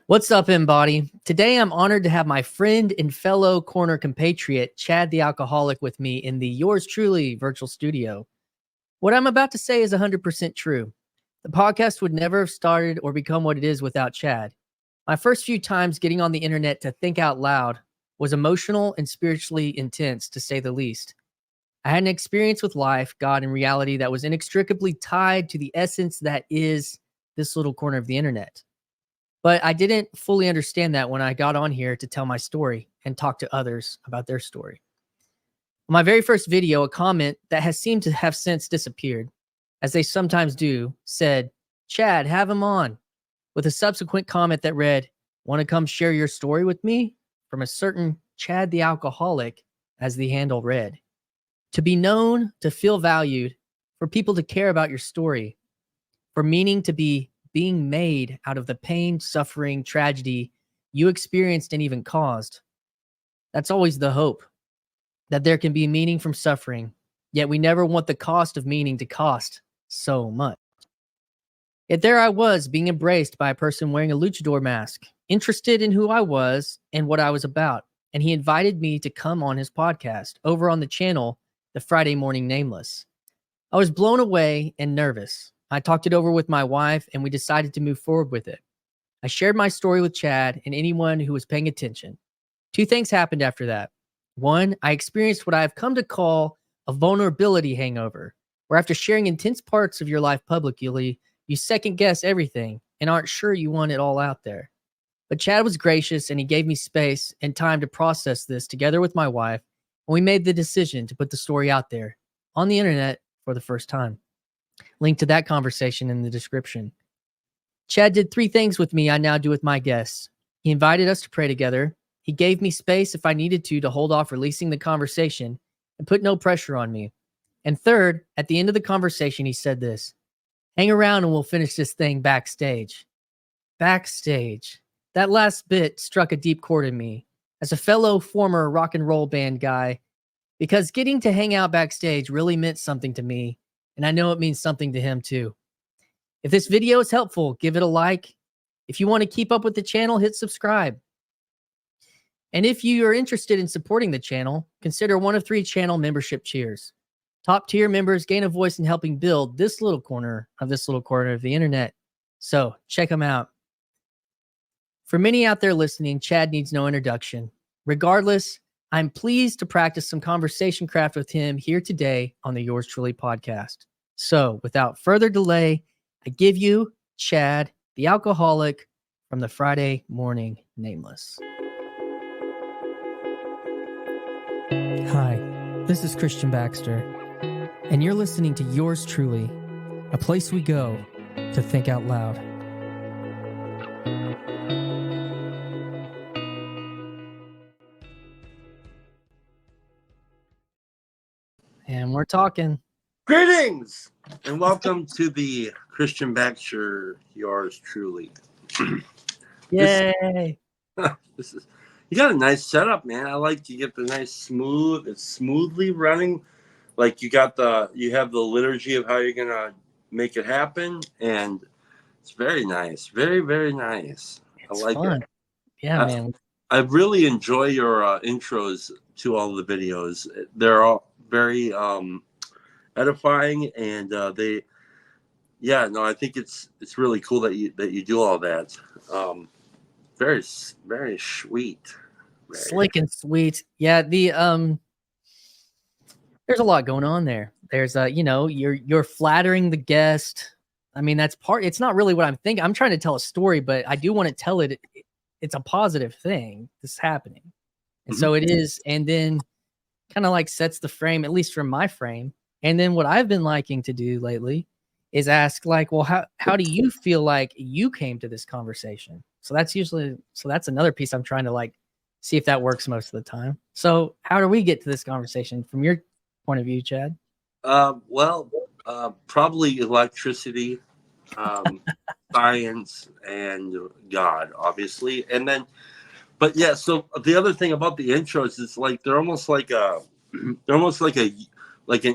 What's up, Embody? Today, I'm honored to have my friend and fellow corner compatriot, Chad the Alcoholic, with me in the Yours Truly virtual studio. What I'm about to say is 100% true. The podcast would never have started or become what it is without Chad. My first few times getting on the internet to think out loud was emotional and spiritually intense, to say the least. I had an experience with life, God, and reality that was inextricably tied to the essence that is this little corner of the internet. But I didn't fully understand that when I got on here to tell my story and talk to others about their story. On my very first video, a comment that has seemed to have since disappeared, as they sometimes do, said, "Chad, have him on," with a subsequent comment that read, "Want to come share your story with me?" from a certain Chad the Alcoholic, as the handle read. To be known, to feel valued, for people to care about your story, for meaning to be being made out of the pain, suffering, tragedy you experienced and even caused. That's always the hope, that there can be meaning from suffering, yet we never want the cost of meaning to cost so much. Yet there I was, being embraced by a person wearing a luchador mask, interested in who I was and what I was about, and he invited me to come on his podcast over on the channel, the Friday Morning Nameless. I was blown away and nervous. I talked it over with my wife, and we decided to move forward with it. I shared my story with Chad and anyone who was paying attention. Two things happened after that. One, I experienced what I have come to call a vulnerability hangover, where after sharing intense parts of your life publicly, you second guess everything and aren't sure you want it all out there. But Chad was gracious, and he gave me space and time to process this together with my wife, and we made the decision to put the story out there on the internet for the first time. Link to that conversation in the description. Chad did three things with me I now do with my guests. He invited us to pray together. He gave me space if I needed to hold off releasing the conversation and put no pressure on me. And third, at the end of the conversation, he said this: "Hang around and we'll finish this thing backstage." Backstage. That last bit struck a deep chord in me as a fellow former rock and roll band guy, because getting to hang out backstage really meant something to me, and I know it means something to him too. If this video is helpful, give it a like. If you want to keep up with the channel, hit subscribe. And if you are interested in supporting the channel, consider one of three channel membership tiers. Top tier members gain a voice in helping build this little corner of the internet. So check them out. For many out there listening, Chad needs no introduction. Regardless, I'm pleased to practice some conversation craft with him here today on the Yours Truly podcast. So without further delay, I give you Chad the Alcoholic from the Friday Morning Nameless. Hi, this is Christian Baxter, and you're listening to Yours Truly, a place we go to think out loud. And we're talking. Greetings and welcome to the Christian Baxter, Yours Truly. Yay! This is you got a nice setup, man. I like to get the nice smooth. It's smoothly running. Like you have the liturgy of how you're gonna make it happen, and it's very nice, very very nice. It's I like fun. it. Yeah, man. I really enjoy your intros to all the videos. They're all very edifying, and I think it's really cool that you do all that. Very very sweet, very. Slick and sweet. Yeah, there's a lot going on there. There's you're flattering the guest. I mean, that's part. It's not really what I'm thinking. I'm trying to tell a story, but I do want to tell it. It's a positive thing that's happening, and so it is. And then kind of like sets the frame, at least from my frame. And then what I've been liking to do lately is ask, like, well, how do you feel like you came to this conversation? So that's another piece I'm trying to like see if that works most of the time. So how do we get to this conversation from your point of view, Chad? Probably electricity, science, and God, obviously. And then, but yeah. So the other thing about the intros is like they're almost like an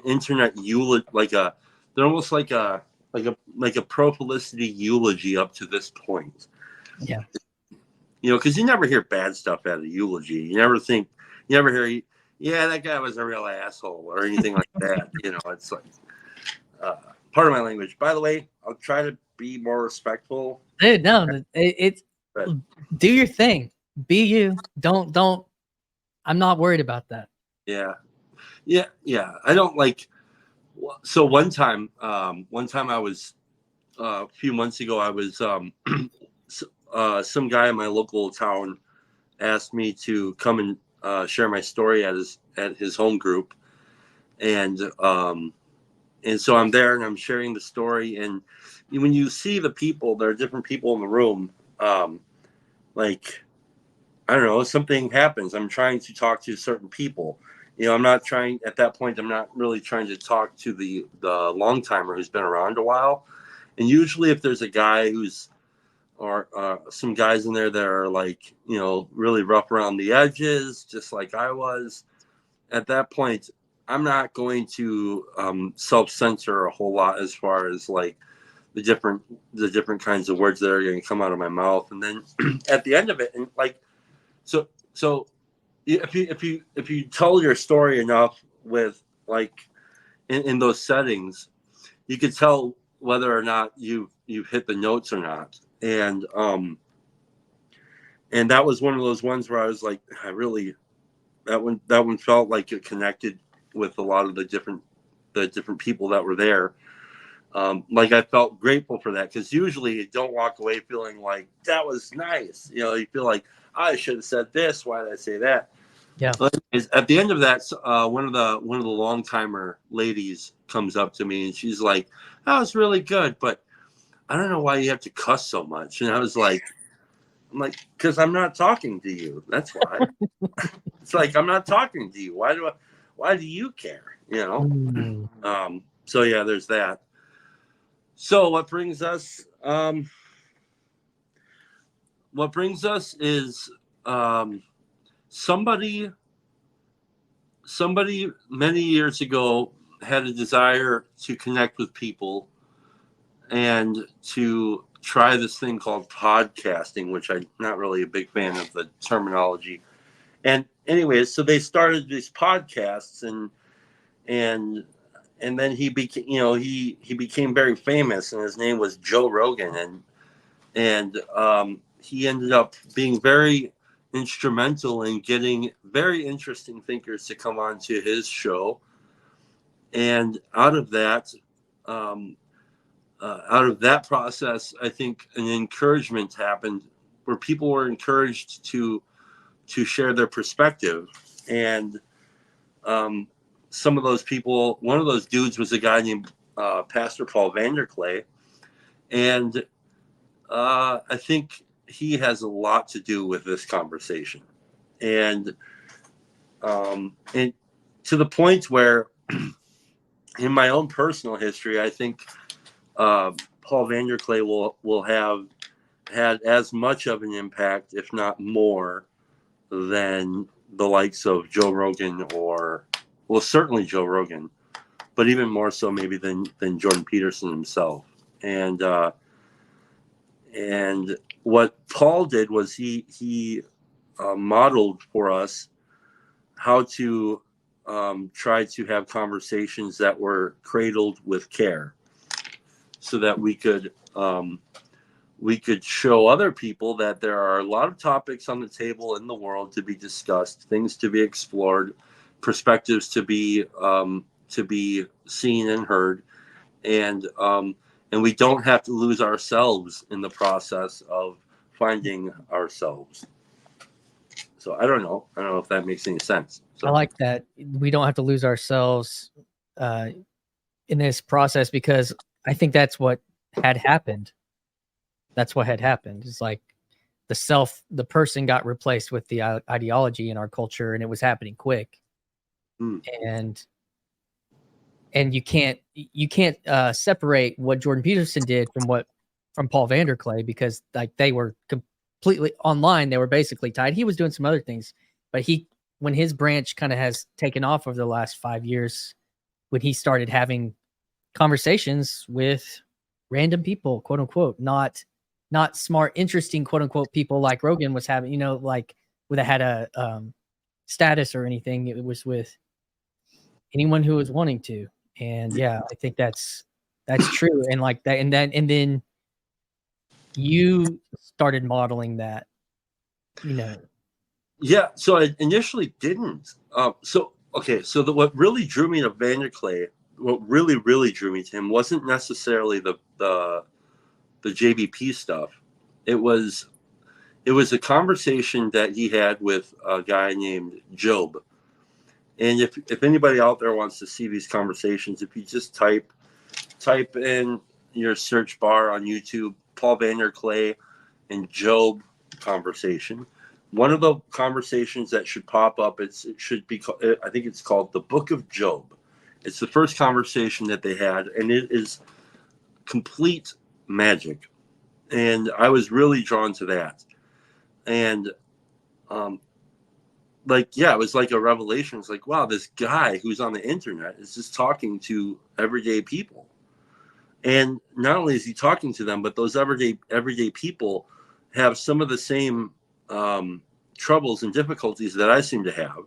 internet eulogy, they're almost like a pro-publicity eulogy up to this point. Yeah. because you never hear bad stuff at a eulogy. You never hear, yeah, that guy was a real asshole or anything like that. It's like part of my language. By the way, I'll try to be more respectful. Dude, no, it's do your thing. Be you. Don't. I'm not worried about that. Yeah. I don't like. So one time I was a few months ago. I was some guy in my local town asked me to come and share my story at his home group, and so I'm there and I'm sharing the story. And when you see the people, there are different people in the room. Like, I don't know, something happens. I'm trying to talk to certain people. I'm not trying at that point. I'm not really trying to talk to the long timer who's been around a while. And usually, if there's a guy or some guys in there that are like, really rough around the edges, just like I was, at that point, I'm not going to self-censor a whole lot as far as like the different kinds of words that are going to come out of my mouth. And then at the end of it, and like, so if you tell your story enough with like in those settings, you could tell whether or not you've hit the notes or not. And that was one of those ones where I was like, that one felt like it connected with a lot of the different people that were there. Like I felt grateful for that, because usually you don't walk away feeling like that was nice. You feel like I should have said this. Why did I say that? Yeah. At the end of that, one of the long timer ladies comes up to me and she's like, "That was really good, but I don't know why you have to cuss so much." And I was like, because I'm not talking to you. That's why. It's like, I'm not talking to you. Why do you care? So yeah, there's that. So what brings us is somebody many years ago had a desire to connect with people and to try this thing called podcasting, which I'm not really a big fan of the terminology. And anyways, so they started these podcasts, and then he became, he became very famous, and his name was Joe Rogan, and he ended up being very instrumental in getting very interesting thinkers to come on to his show. And out of that process, I think an encouragement happened where people were encouraged to share their perspective. And some of those people, one of those dudes was a guy named Pastor Paul Vanderklay. And I think he has a lot to do with this conversation. And to the point where in my own personal history, I think Paul Vanderklay will have had as much of an impact, if not more, than the likes of Joe Rogan, certainly Joe Rogan, but even more so maybe than Jordan Peterson himself. And what Paul did was he modeled for us how to try to have conversations that were cradled with care, so that we could show other people that there are a lot of topics on the table in the world to be discussed, things to be explored, perspectives to be seen and heard, and we don't have to lose ourselves in the process of finding ourselves. So I don't know if that makes any sense. So I like that we don't have to lose ourselves in this process, because I think that's what had happened. That's what had happened. It's like the person got replaced with the ideology in our culture, and it was happening quick. And you can't separate what Jordan Peterson did from Paul Vanderklay, because like they were completely online. They were basically tied. He was doing some other things, but when his branch kind of has taken off over the last 5 years, when he started having conversations with random people, quote unquote, not not smart, interesting, quote unquote, people like Rogan was having, you know, like where they had a status or anything. It was with anyone who was wanting to. And yeah, I think that's true. And like that, and then you started modeling that, you know. Yeah, so I initially didn't. So what really drew me to Vanderklay, what really drew me to him wasn't necessarily the JBP stuff. It was a conversation that he had with a guy named Job. And if anybody out there wants to see these conversations, if you just type in your search bar on YouTube, Paul Vanderklay and Job conversation. One of the conversations that should pop up, it should be, I think it's called The Book of Job. It's the first conversation that they had, and it is complete magic. And I was really drawn to that. And it was like a revelation. It's like, wow, this guy who's on the internet is just talking to everyday people. And not only is he talking to them, but those everyday people have some of the same troubles and difficulties that I seem to have,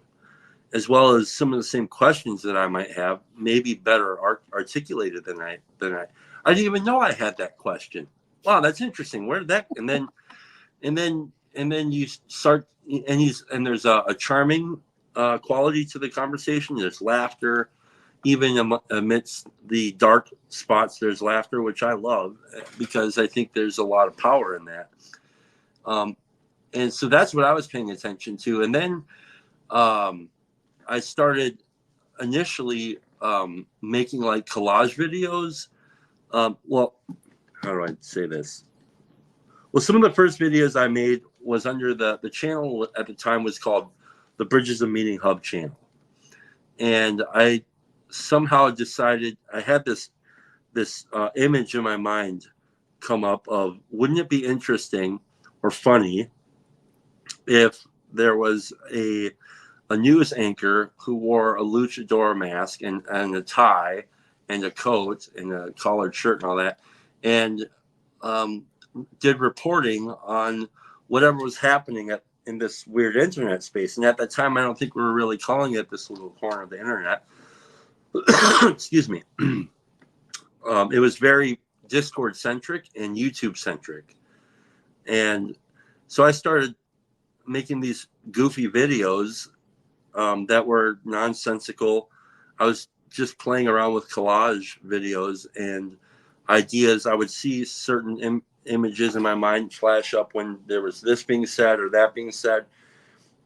as well as some of the same questions that I might have, maybe better articulated than I didn't even know I had that question. Wow, that's interesting. Where did that? And then you start, and there's a charming quality to the conversation. There's laughter. Even amidst the dark spots, there's laughter, which I love because I think there's a lot of power in that. And so that's what I was paying attention to. And then I started initially making like collage videos. Well, how do I say this? Well, some of the first videos I made was under the channel at the time was called the Bridges of Meaning Hub channel. And I somehow decided, I had this image in my mind come up of, wouldn't it be interesting or funny if there was a news anchor who wore a luchador mask and a tie and a coat and a collared shirt and all that, and did reporting on whatever was happening in this weird internet space. And at that time, I don't think we were really calling it this little corner of the internet. Excuse me. It was very Discord centric and YouTube centric. And so I started making these goofy videos that were nonsensical. I was just playing around with collage videos and ideas. I would see certain images in my mind flash up when there was this being said or that being said.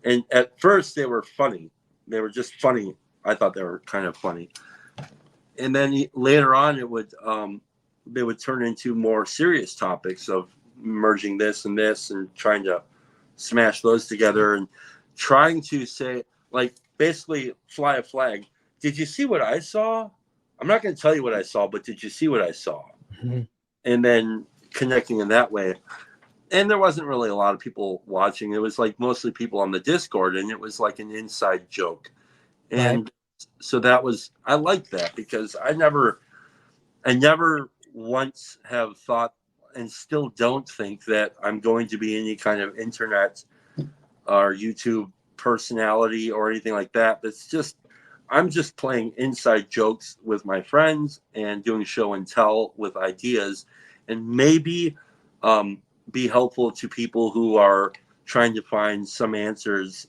And at first they were funny. They were just funny. I thought they were kind of funny. And then later on, they would turn into more serious topics of merging this and this and trying to smash those together and trying to say, like, basically fly a flag. Did you see what I saw? I'm not going to tell you what I saw, but did you see what I saw? Mm-hmm. And then connecting in that way. And there wasn't really a lot of people watching. It was like mostly people on the Discord, and it was like an inside joke. And so I liked that because I never once have thought, and still don't think, that I'm going to be any kind of internet or YouTube personality or anything like that. I'm just playing inside jokes with my friends and doing show and tell with ideas, and maybe be helpful to people who are trying to find some answers.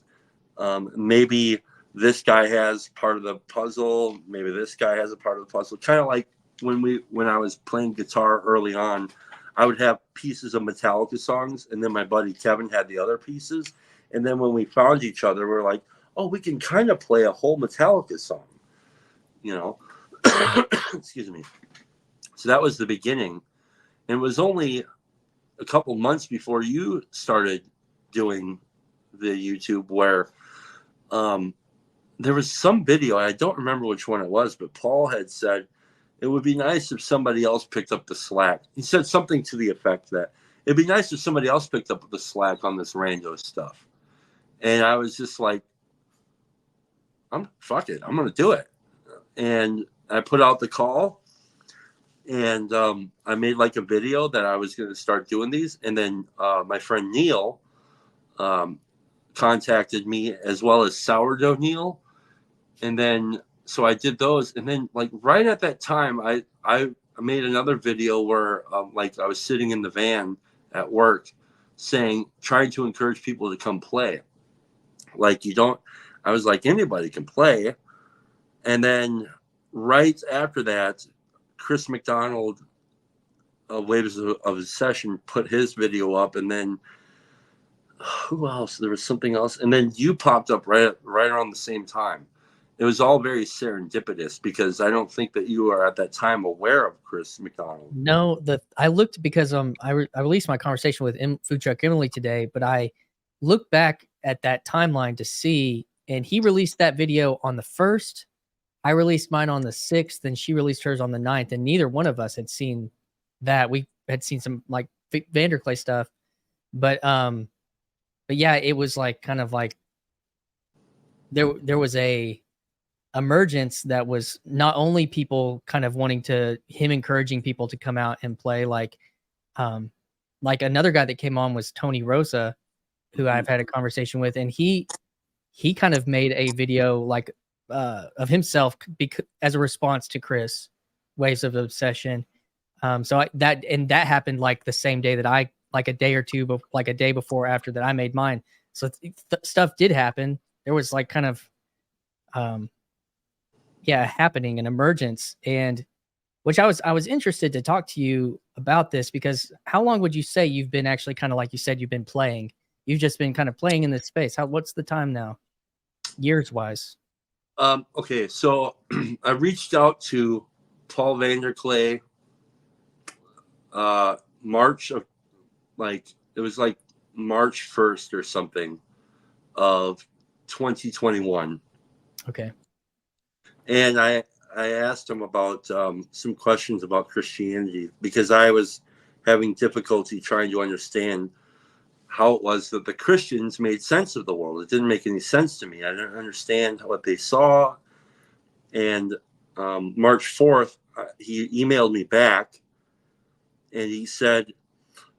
Maybe this guy has part of the puzzle. Maybe this guy has a part of the puzzle. Kind of like when I was playing guitar early on, I would have pieces of Metallica songs, and then my buddy Kevin had the other pieces. And then when we found each other, we're like, oh, we can kind of play a whole Metallica song, you know? Excuse me. So that was the beginning. And it was only a couple months before you started doing the YouTube where there was some video, I don't remember which one it was, but Paul had said it would be nice if somebody else picked up the slack. He said something to the effect that it'd be nice if somebody else picked up the slack on this rando stuff. And I was just like, fuck it, I'm going to do it. And I put out the call, And I made like a video that I was going to start doing these. And then my friend Neil contacted me, as well as Sourdough Neil. And then so I did those. And then like right at that time, I made another video where like I was sitting in the van at work trying to encourage people to come play. Like I was like, anybody can play. And then right after that, Chris McDonald, Waves of a Session, put his video up. And then who else? There was something else. And then you popped up right around the same time. It was all very serendipitous because I don't think that you were at that time aware of Chris McDonald. No, I looked because I released my conversation with Food Truck Emily today, but I looked back at that timeline to see, and he released that video on the 1st. I released mine on the 6th, and she released hers on the 9th, and neither one of us had seen that. We had seen some like Vanderclay stuff, but yeah, it was like kind of like there was a emergence that was not only people kind of wanting him encouraging people to come out and play, like another guy that came on was Tony Rosa, who I've had a conversation with, and he kind of made a video like of himself as a response to Chris Waves of Obsession. So that happened like the same day that I, like a day or two, but like a day before after that I made mine. So stuff did happen. There was like kind of happening, an emergence, and which I was interested to talk to you about this, because how long would you say you've been actually, kind of like you said, you've been playing? You've just been kind of playing in this space. What's the time now, years wise? Okay, so I reached out to Paul Vanderclay March of, like, it was like March 1st or something of 2021. Okay. And I asked him about some questions about Christianity, because I was having difficulty trying to understand how it was that the Christians made sense of the world. It didn't make any sense to me. I didn't understand what they saw. And March 4th, he emailed me back, and he said,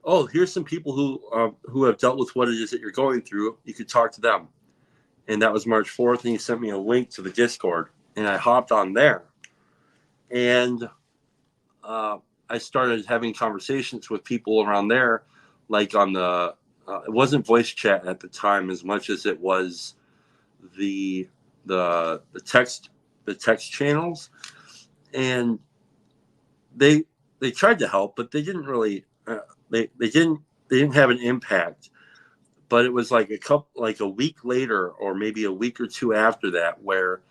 "Oh, here's some people who have dealt with what it is that you're going through. You could talk to them." And that was March 4th, and he sent me a link to the Discord, and I hopped on there. And I started having conversations with people around there, like on the it wasn't voice chat at the time as much as it was the text channels, and they tried to help, but they didn't really they didn't have an impact. But it was like a week later, or maybe a week or two after that, where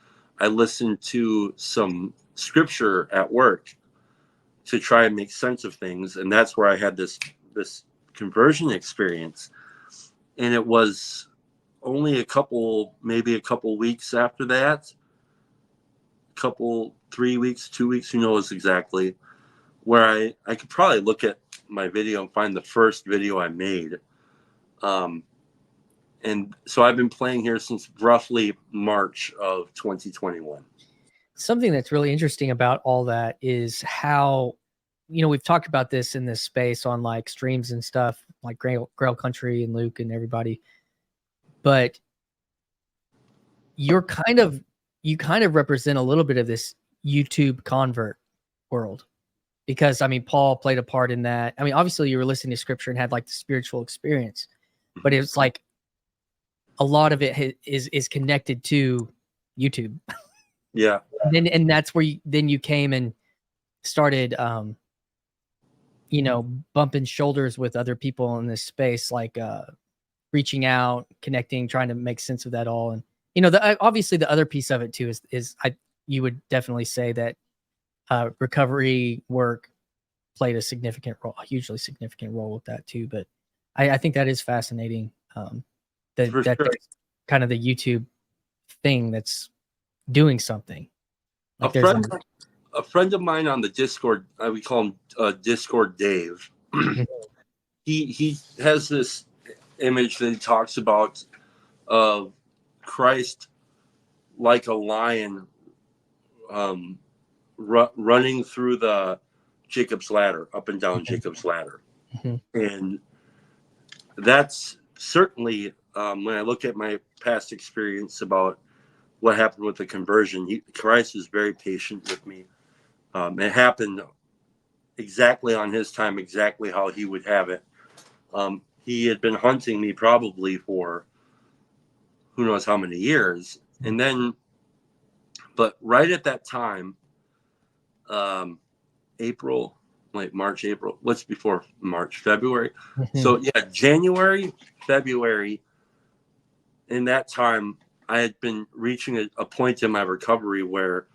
I listened to some scripture at work to try and make sense of things, and that's where I had this conversion experience. And it was only maybe a couple weeks after that, 3 weeks, 2 weeks, who knows exactly, where I could probably look at my video and find the first video I made. And so I've been playing here since roughly March of 2021. Something that's really interesting about all that is how, we've talked about this in this space on like streams and stuff, like Grail Country and Luke and everybody, but you kind of represent a little bit of this YouTube convert world, because I mean, Paul played a part in that. I mean, obviously you were listening to scripture and had like the spiritual experience, but it was like a lot of it is connected to YouTube. Yeah. And that's where you came and started, bumping shoulders with other people in this space, like reaching out, connecting, trying to make sense of that all. And, obviously the other piece of it too is you would definitely say that recovery work played a hugely significant role with that too. But I think that is fascinating. That sure. That's kind of the YouTube thing that's doing something. Like a friend of mine on the Discord, we call him Discord Dave. he has this image that he talks about of Christ like a lion, running through the Jacob's ladder, up and down Mhm. Jacob's ladder. Mhm. And that's certainly, when I look at my past experience about what happened with the conversion, Christ was very patient with me. It happened exactly on his time, exactly how he would have it. He had been hunting me probably for who knows how many years. And then, but right at that time, April, March, April, what's before March, February. Mhm. So yeah, January, February, in that time, I had been reaching a point in my recovery where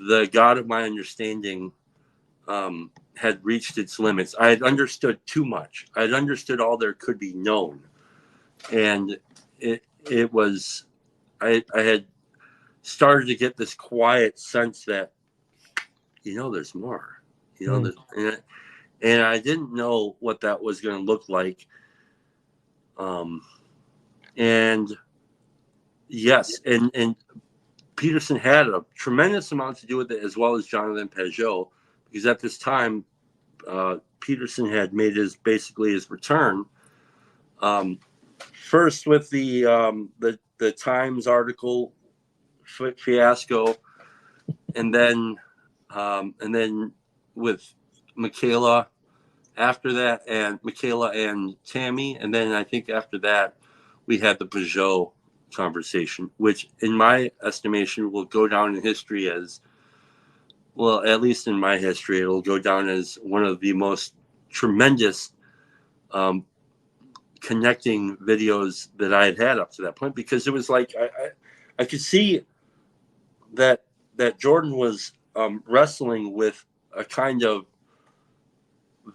the God of my understanding had reached its limits. I had understood too much. I had understood all there could be known. And it was, I had started to get this quiet sense that, there's more, Mm. and I didn't know what that was going to look like. And yes, and Peterson had a tremendous amount to do with it, as well as Jonathan Peugeot, because at this time, Peterson had made basically his return. First with the Times article fiasco, and then with Michaela after that, and Michaela and Tammy, and then I think after that we had the Peugeot conversation, which in my estimation will go down in history as, well, at least in my history, it'll go down as one of the most tremendous connecting videos that I had up to that point, because it was like I could see that Jordan was wrestling with a kind of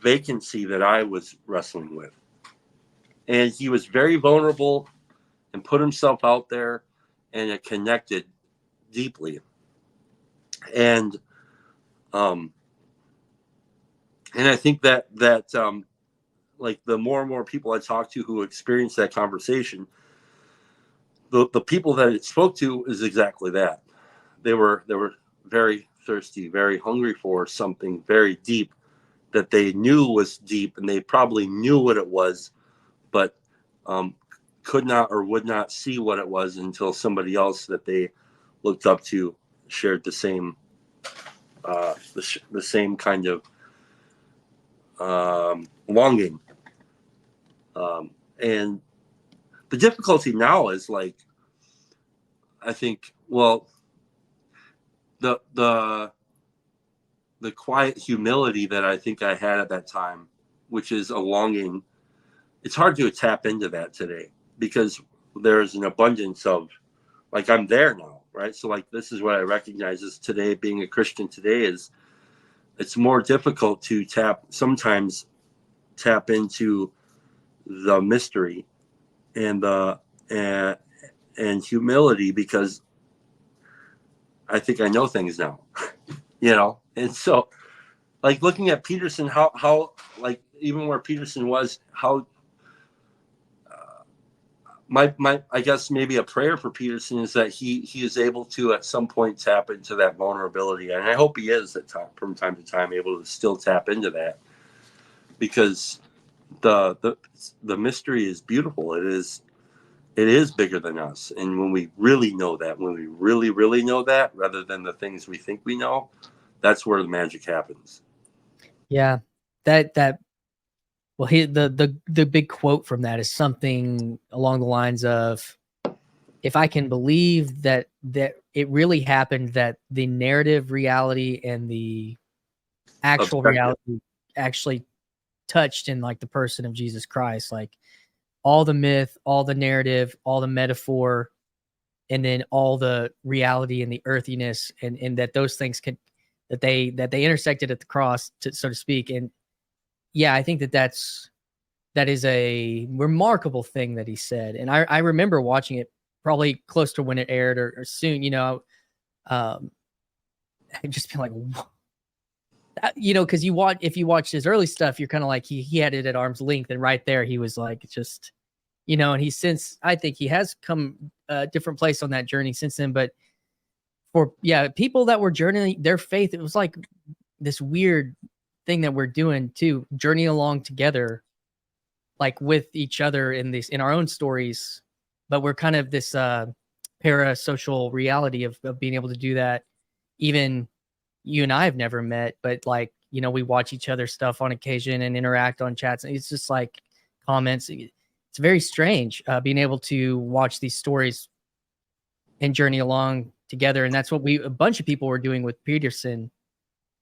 vacancy that I was wrestling with, and he was very vulnerable and put himself out there, and it connected deeply. And and I think that like the more and more people I talked to who experienced that conversation, the people that it spoke to is exactly that. They were very thirsty, very hungry for something very deep that they knew was deep, and they probably knew what it was, but could not or would not see what it was until somebody else that they looked up to shared the same the same kind of longing. And the difficulty now is, like, I think, well, the quiet humility that I think I had at that time, which is a longing. It's hard to tap into that today, because there's an abundance of, like, I'm there now, right? So, like, this is what I recognize as today, being a Christian today, is it's more difficult to sometimes tap into the mystery and the and humility, because I think I know things now, and so, like, looking at Peterson, how like, even where Peterson was, how my I guess maybe a prayer for Peterson is that he is able to at some point tap into that vulnerability, and I hope he is from time to time able to still tap into that, because the mystery is beautiful. It is bigger than us, and when we really know that, when we really know that, rather than the things we think we know, that's where the magic happens. Yeah, that well, the big quote from that is something along the lines of, if I can believe that it really happened, that the narrative reality and the actual Objective. reality actually touched in, like, the person of Jesus Christ, like all the myth, all the narrative, all the metaphor, and then all the reality and the earthiness, and that those things that they intersected at the cross, so to speak. And yeah, I think that is a remarkable thing that he said. And I remember watching it probably close to when it aired, or soon, um, just be like, because if you watch his early stuff, you're kind of like, he had it at arm's length, and right there he was like, just, and he's since, I think he has come a different place on that journey since then. But for people that were journeying their faith, it was like this weird thing that we're doing too, journey along together, like with each other in our own stories, but we're kind of this parasocial reality of being able to do that. Even you and I have never met, but like, you know, we watch each other's stuff on occasion and interact on chats. And it's just like comments. It's very strange being able to watch these stories and journey along together. And that's what a bunch of people were doing with Peterson,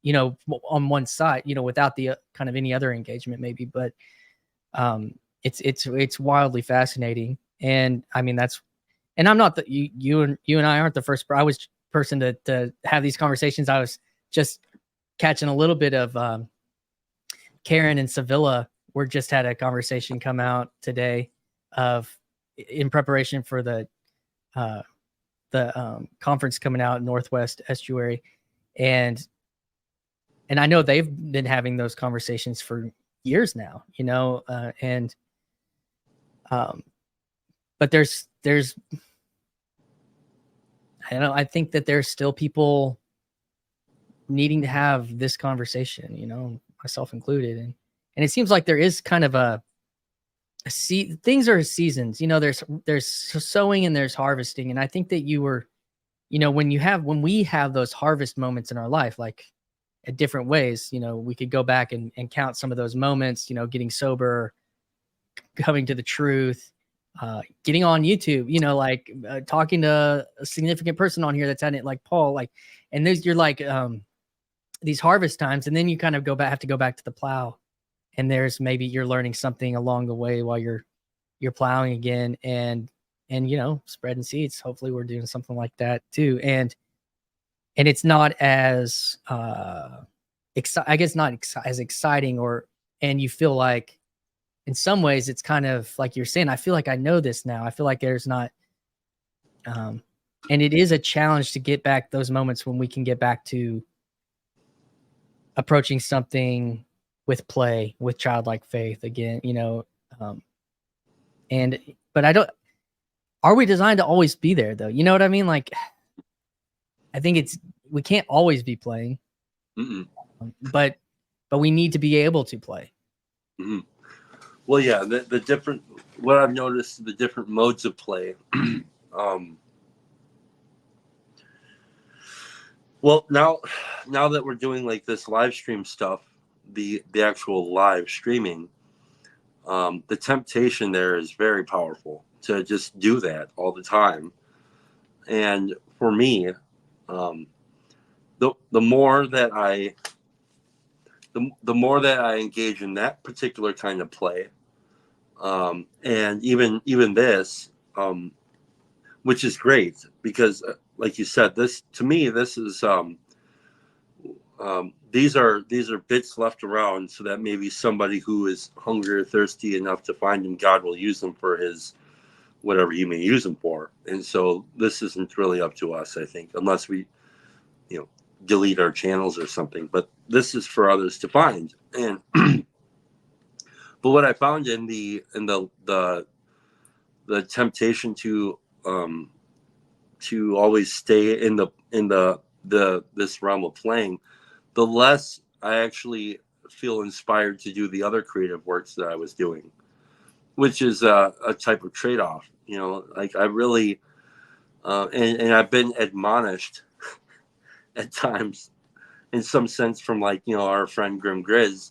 you know, on one side, you know, without the kind of any other engagement maybe, but it's wildly fascinating. And I mean, and I'm not you and I aren't the first, I was person to have these conversations. I was just catching a little bit of Karen and Sevilla. We just had a conversation come out today in preparation for the conference coming out in Northwest Estuary, and I know they've been having those conversations for years now, you know, but there's I don't know, I think that there's still people needing to have this conversation, you know, myself included, and it seems like there is kind of things are seasons, you know, there's sowing and there's harvesting, and I think that you were, you know, when we have those harvest moments in our life, like at different ways, you know, we could go back and count some of those moments, you know, getting sober, coming to the truth, getting on YouTube, you know, like talking to a significant person on here that's had it, like Paul, like, and you're like these harvest times, and then you kind of have to go back to the plow, and there's maybe you're learning something along the way while you're plowing again, and you know, spreading seeds. Hopefully we're doing something like that too. And it's not as I guess not as exciting, and you feel like in some ways it's kind of like you're saying, I feel like I know this now. I feel like there's not and it is a challenge to get back those moments when we can get back to approaching something with play, with childlike faith again, you know. But are we designed to always be there though? You know what I mean? Like, I think we can't always be playing, but we need to be able to play. Mm-hmm. Well, yeah, the different, what I've noticed, the different modes of play. Well, now that we're doing like this live stream stuff, the actual live streaming, the temptation there is very powerful to just do that all the time. And for me, the more that the more that I engage in that particular kind of play, and even this, which is great because, like you said, this to me, this is these are bits left around so that maybe somebody who is hungry or thirsty enough to find him, God will use them for his whatever he may use them for. And so this isn't really up to us, I think, unless we, you know, delete our channels or something. But this is for others to find. And but what I found in the temptation to always stay in this realm of playing, the less I actually feel inspired to do the other creative works that I was doing, which is a type of trade-off. You know, like I really, and I've been admonished at times in some sense from, like, you know, our friend Grim Grizz,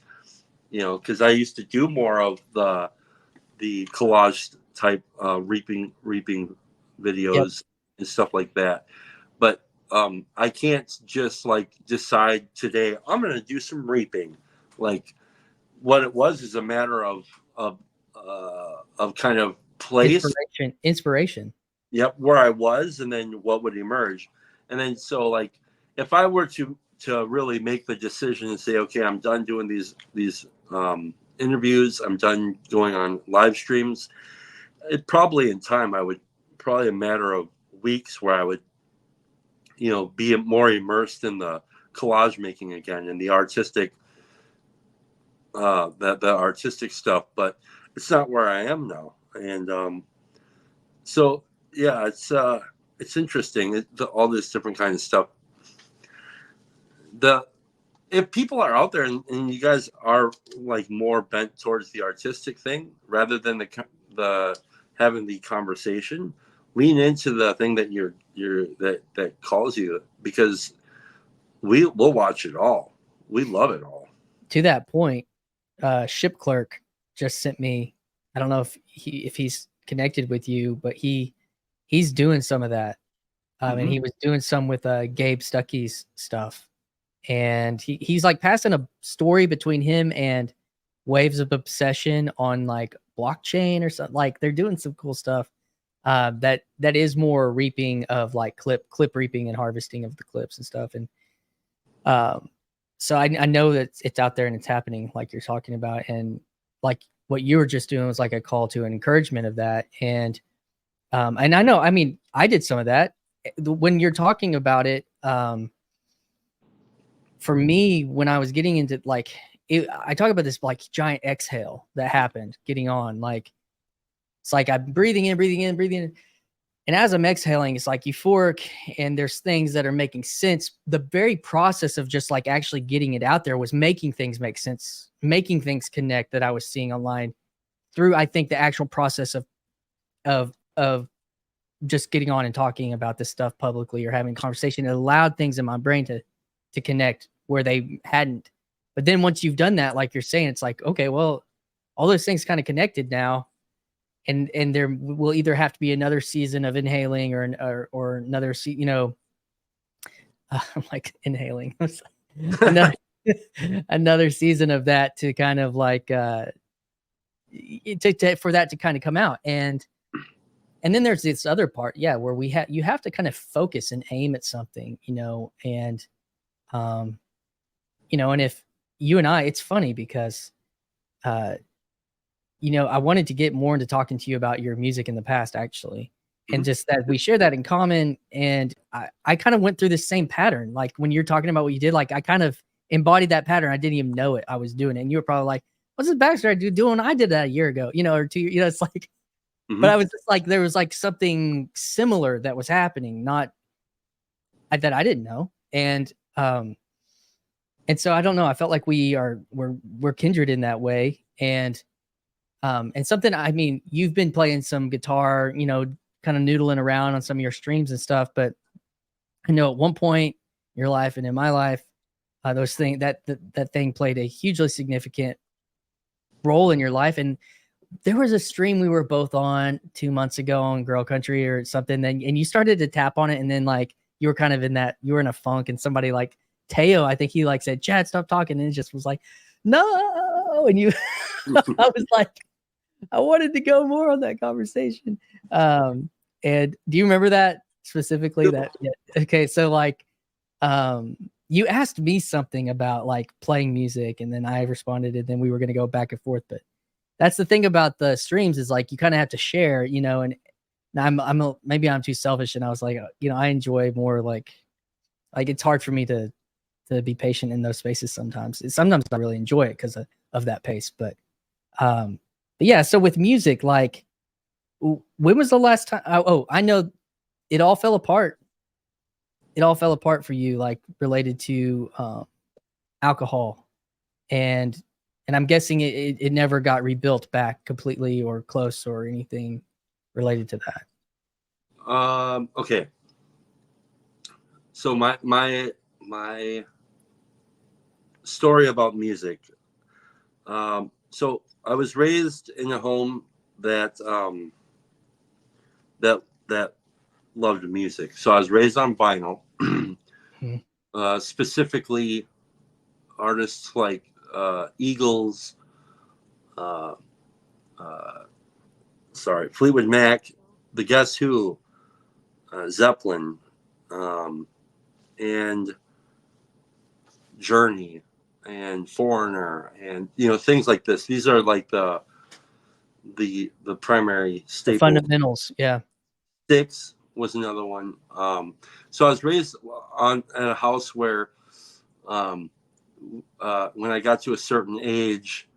you know, because I used to do more of the collage type reaping videos, yep, and stuff like that. But I can't just like decide today I'm going to do some reaping. Like, what it was is a matter of kind of place, inspiration. Yep, where I was, and then what would emerge. And then so, like, if I were to really make the decision and say, okay, I'm done doing these interviews, I'm done going on live streams, it probably in time I would probably a matter of weeks where I would, you know, be more immersed in the collage making again and the artistic the artistic stuff. But it's not where I am now. And so yeah, it's interesting, all this different kind of stuff. if people are out there and you guys are like more bent towards the artistic thing rather than the having the conversation, lean into the thing that that calls you, because we'll watch it all. We love it all. To that point, Ship Clerk just sent me, I don't know if he's connected with you, but he's doing some of that. And he was doing some with Gabe Stuckey's stuff. And he's like passing a story between him and Waves of Obsession on like blockchain or something. Like they're doing some cool stuff that is more reaping of like clip reaping and harvesting of the clips and stuff. And so I know that it's out there and it's happening like you're talking about. And like what you were just doing was like a call to an encouragement of that. And I know, I mean, I did some of that. When you're talking about it, for me, when I was getting into like, I talk about this like giant exhale that happened getting on. Like, it's like I'm breathing in. And as I'm exhaling, it's like euphoric and there's things that are making sense. The very process of just like actually getting it out there was making things make sense, making things connect that I was seeing online through, I think, the actual process of just getting on and talking about this stuff publicly or having a conversation. It allowed things in my brain to connect where they hadn't. But then once you've done that, like you're saying, it's like, okay, well, all those things kind of connected now. And there will either have to be another season of inhaling or another, I'm like inhaling, another season of that to kind of like, for that to kind of come out. And then there's this other part, where you have to kind of focus and aim at something, and, and if you and I, it's funny because, I wanted to get more into talking to you about your music in the past, actually, and just that we share that in common. And I kind of went through the same pattern. Like when you're talking about what you did, like I kind of embodied that pattern. I didn't even know it. I was doing it. And you were probably like, what's this Baxter doing? I did that a year ago, or 2 years, it's like, but I was just like, there was like something similar that was happening, not that I didn't know. And so I don't know. I felt like we're kindred in that way. And something, I mean, you've been playing some guitar, kind of noodling around on some of your streams and stuff, but I know at one point in your life and in my life, those things, that thing played a hugely significant role in your life. And there was a stream we were both on 2 months ago on Girl Country or something, and you started to tap on it, and then like you were kind of you were in a funk, and somebody like Teo, I think he like said, Chad, stop talking, and it just was like, no, and you I was like, I wanted to go more on that conversation. And do you remember that specifically? That okay, so like you asked me something about like playing music, and then I responded, and then we were going to go back and forth. But that's the thing about the streams is like you kind of have to share, and maybe I'm too selfish, and I was like, I enjoy more like it's hard for me to be patient in those spaces sometimes. Sometimes I really enjoy it because of that pace. But yeah, so with music, like when was the last time? I know it all fell apart. It all fell apart for you, like related to alcohol, and I'm guessing it never got rebuilt back completely or close or anything related to that. Okay. So my story about music. So I was raised in a home that that loved music. So I was raised on vinyl, specifically artists like Eagles, Fleetwood Mac, the Guess Who, Zeppelin, and Journey, and Foreigner, and things like this. These are like the primary staples. The fundamentals, yeah. Six was another one. So I was raised in a house where, when I got to a certain age,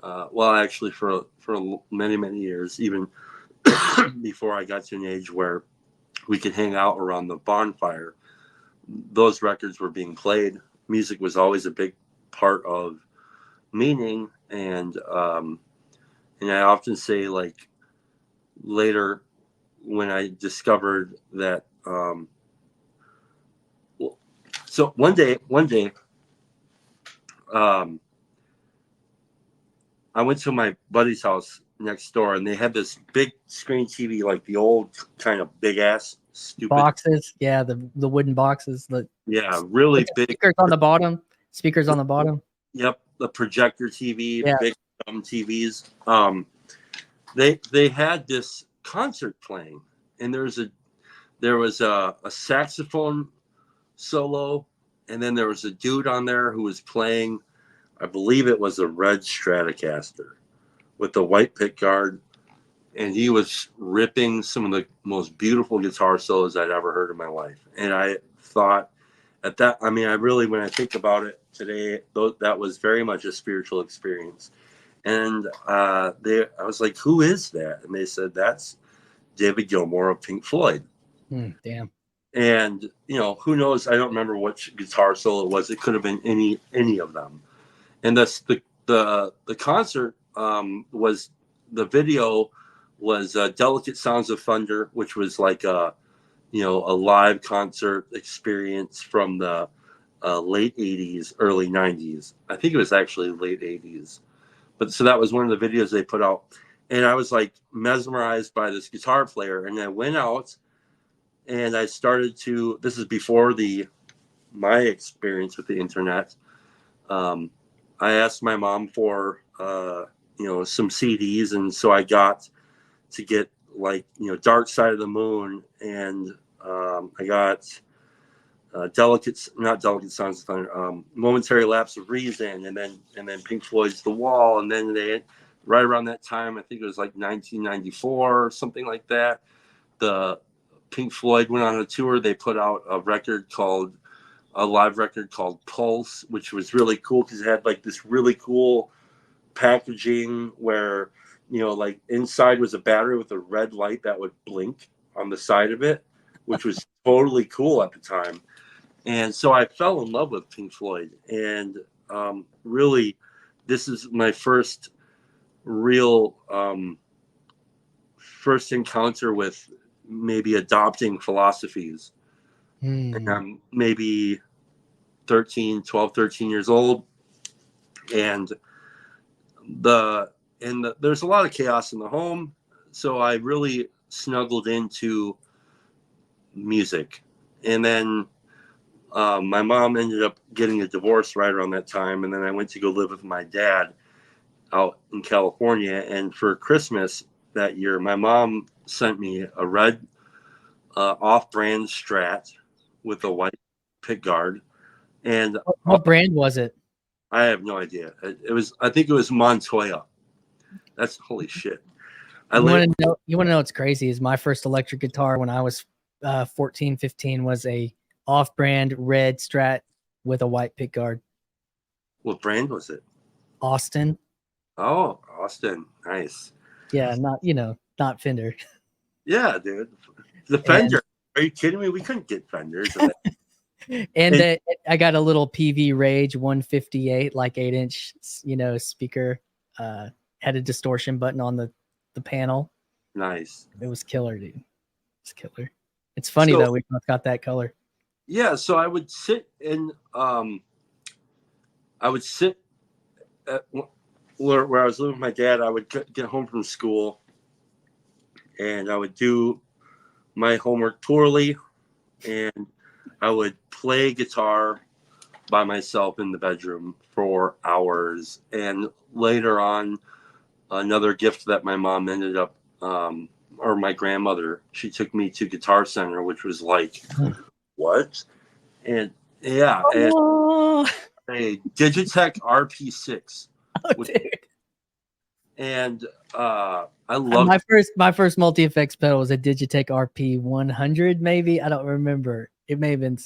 actually for many years, even before I got to an age where we could hang out around the bonfire, those records were being played music was always a big part of meaning. And I often say, like, later when I discovered that, so one day, I went to my buddy's house next door, and they had this big screen TV, like the old kind of big ass stupid boxes. Yeah, the wooden boxes. Really big speakers on the bottom. Speakers on the bottom. Yep, the projector TV, Yeah. big TVs. They had this concert playing, and there was a saxophone solo, and then there was a dude on there who was playing, I believe it was a red Stratocaster with a white pickguard, and he was ripping some of the most beautiful guitar solos I'd ever heard in my life. And I thought at that, I mean, I really, when I think about it today, that was very much a spiritual experience. And I was like, who is that? And they said, that's David Gilmour of Pink Floyd. Damn. And, you know, who knows? I don't remember which guitar solo it was. It could have been any of them. And the concert was, the video was Delicate Sounds of Thunder, which was like a live concert experience from the late 80s, early 90s. I think it was actually late 80s. But so that was one of the videos they put out. And I was like mesmerized by this guitar player. And I went out and I started to, this is before my experience with the internet. I asked my mom for, some CDs. And so I got to get, like, Dark Side of the Moon. And I got not Delicate Sounds of Thunder, Momentary Lapse of Reason, and then Pink Floyd's The Wall. And then right around that time, I think it was like 1994 or something like that, the Pink Floyd went on a tour. They put out a live record called Pulse, which was really cool because it had like this really cool packaging where, like inside was a battery with a red light that would blink on the side of it, which was totally cool at the time. And so I fell in love with Pink Floyd. And really, this is my first real first encounter with maybe adopting philosophies. And I'm maybe 13 years old. And there's a lot of chaos in the home. So I really snuggled into music. And then my mom ended up getting a divorce right around that time. And then I went to go live with my dad out in California. And for Christmas that year, my mom sent me a red off-brand Strat with a white pickguard. And what brand was it? I have no idea. I think it was Montoya. That's holy shit. You want to know what's crazy is my first electric guitar when I was 14, 15 was a off-brand red Strat with a white pickguard. What brand was it? Austin. Oh, Austin. Nice. Yeah, not Fender. Yeah, dude. The Fender. Are you kidding me? We couldn't get Fenders. And I got a little PV Rage 158, like 8-inch, speaker. Had a distortion button on the panel. Nice. It was killer, dude. It's killer. It's funny though, we both got that color. Yeah, so I would sit at where I was living with my dad. I would get home from school and I would do my homework poorly, and I would play guitar by myself in the bedroom for hours. And later on, another gift that my mom ended up, or my grandmother, she took me to Guitar Center, which was like, what? And yeah, and a Digitech RP6. Oh, dude. And I love my first multi-effects pedal was a Digitech RP 100, maybe. I don't remember. It may have been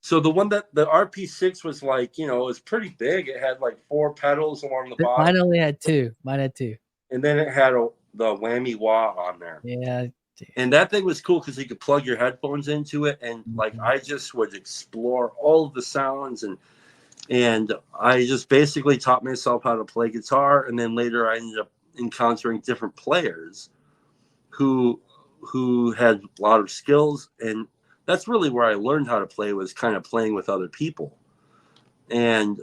so the one that the RP6 was like, it was pretty big. It had like 4 pedals along the bottom. Mine only had 2. Mine had 2. And then it had the whammy wah on there. Yeah, And that thing was cool because you could plug your headphones into it, and like I just would explore all of the sounds, and I just basically taught myself how to play guitar. And then later I ended up encountering different players who had a lot of skills, and that's really where I learned how to play, was kind of playing with other people. And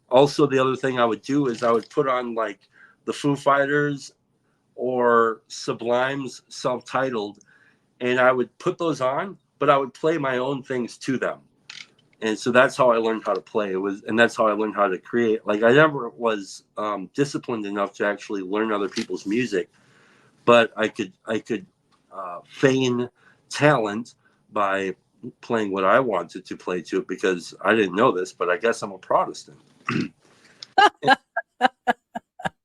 also the other thing I would do is I would put on like the Foo Fighters or Sublime's self-titled, and I would put those on, but I would play my own things to them. And so that's how I learned how to play. And that's how I learned how to create. Like I never was disciplined enough to actually learn other people's music, but I could feign talent by playing what I wanted to play to it, because I didn't know this, but I guess I'm a Protestant.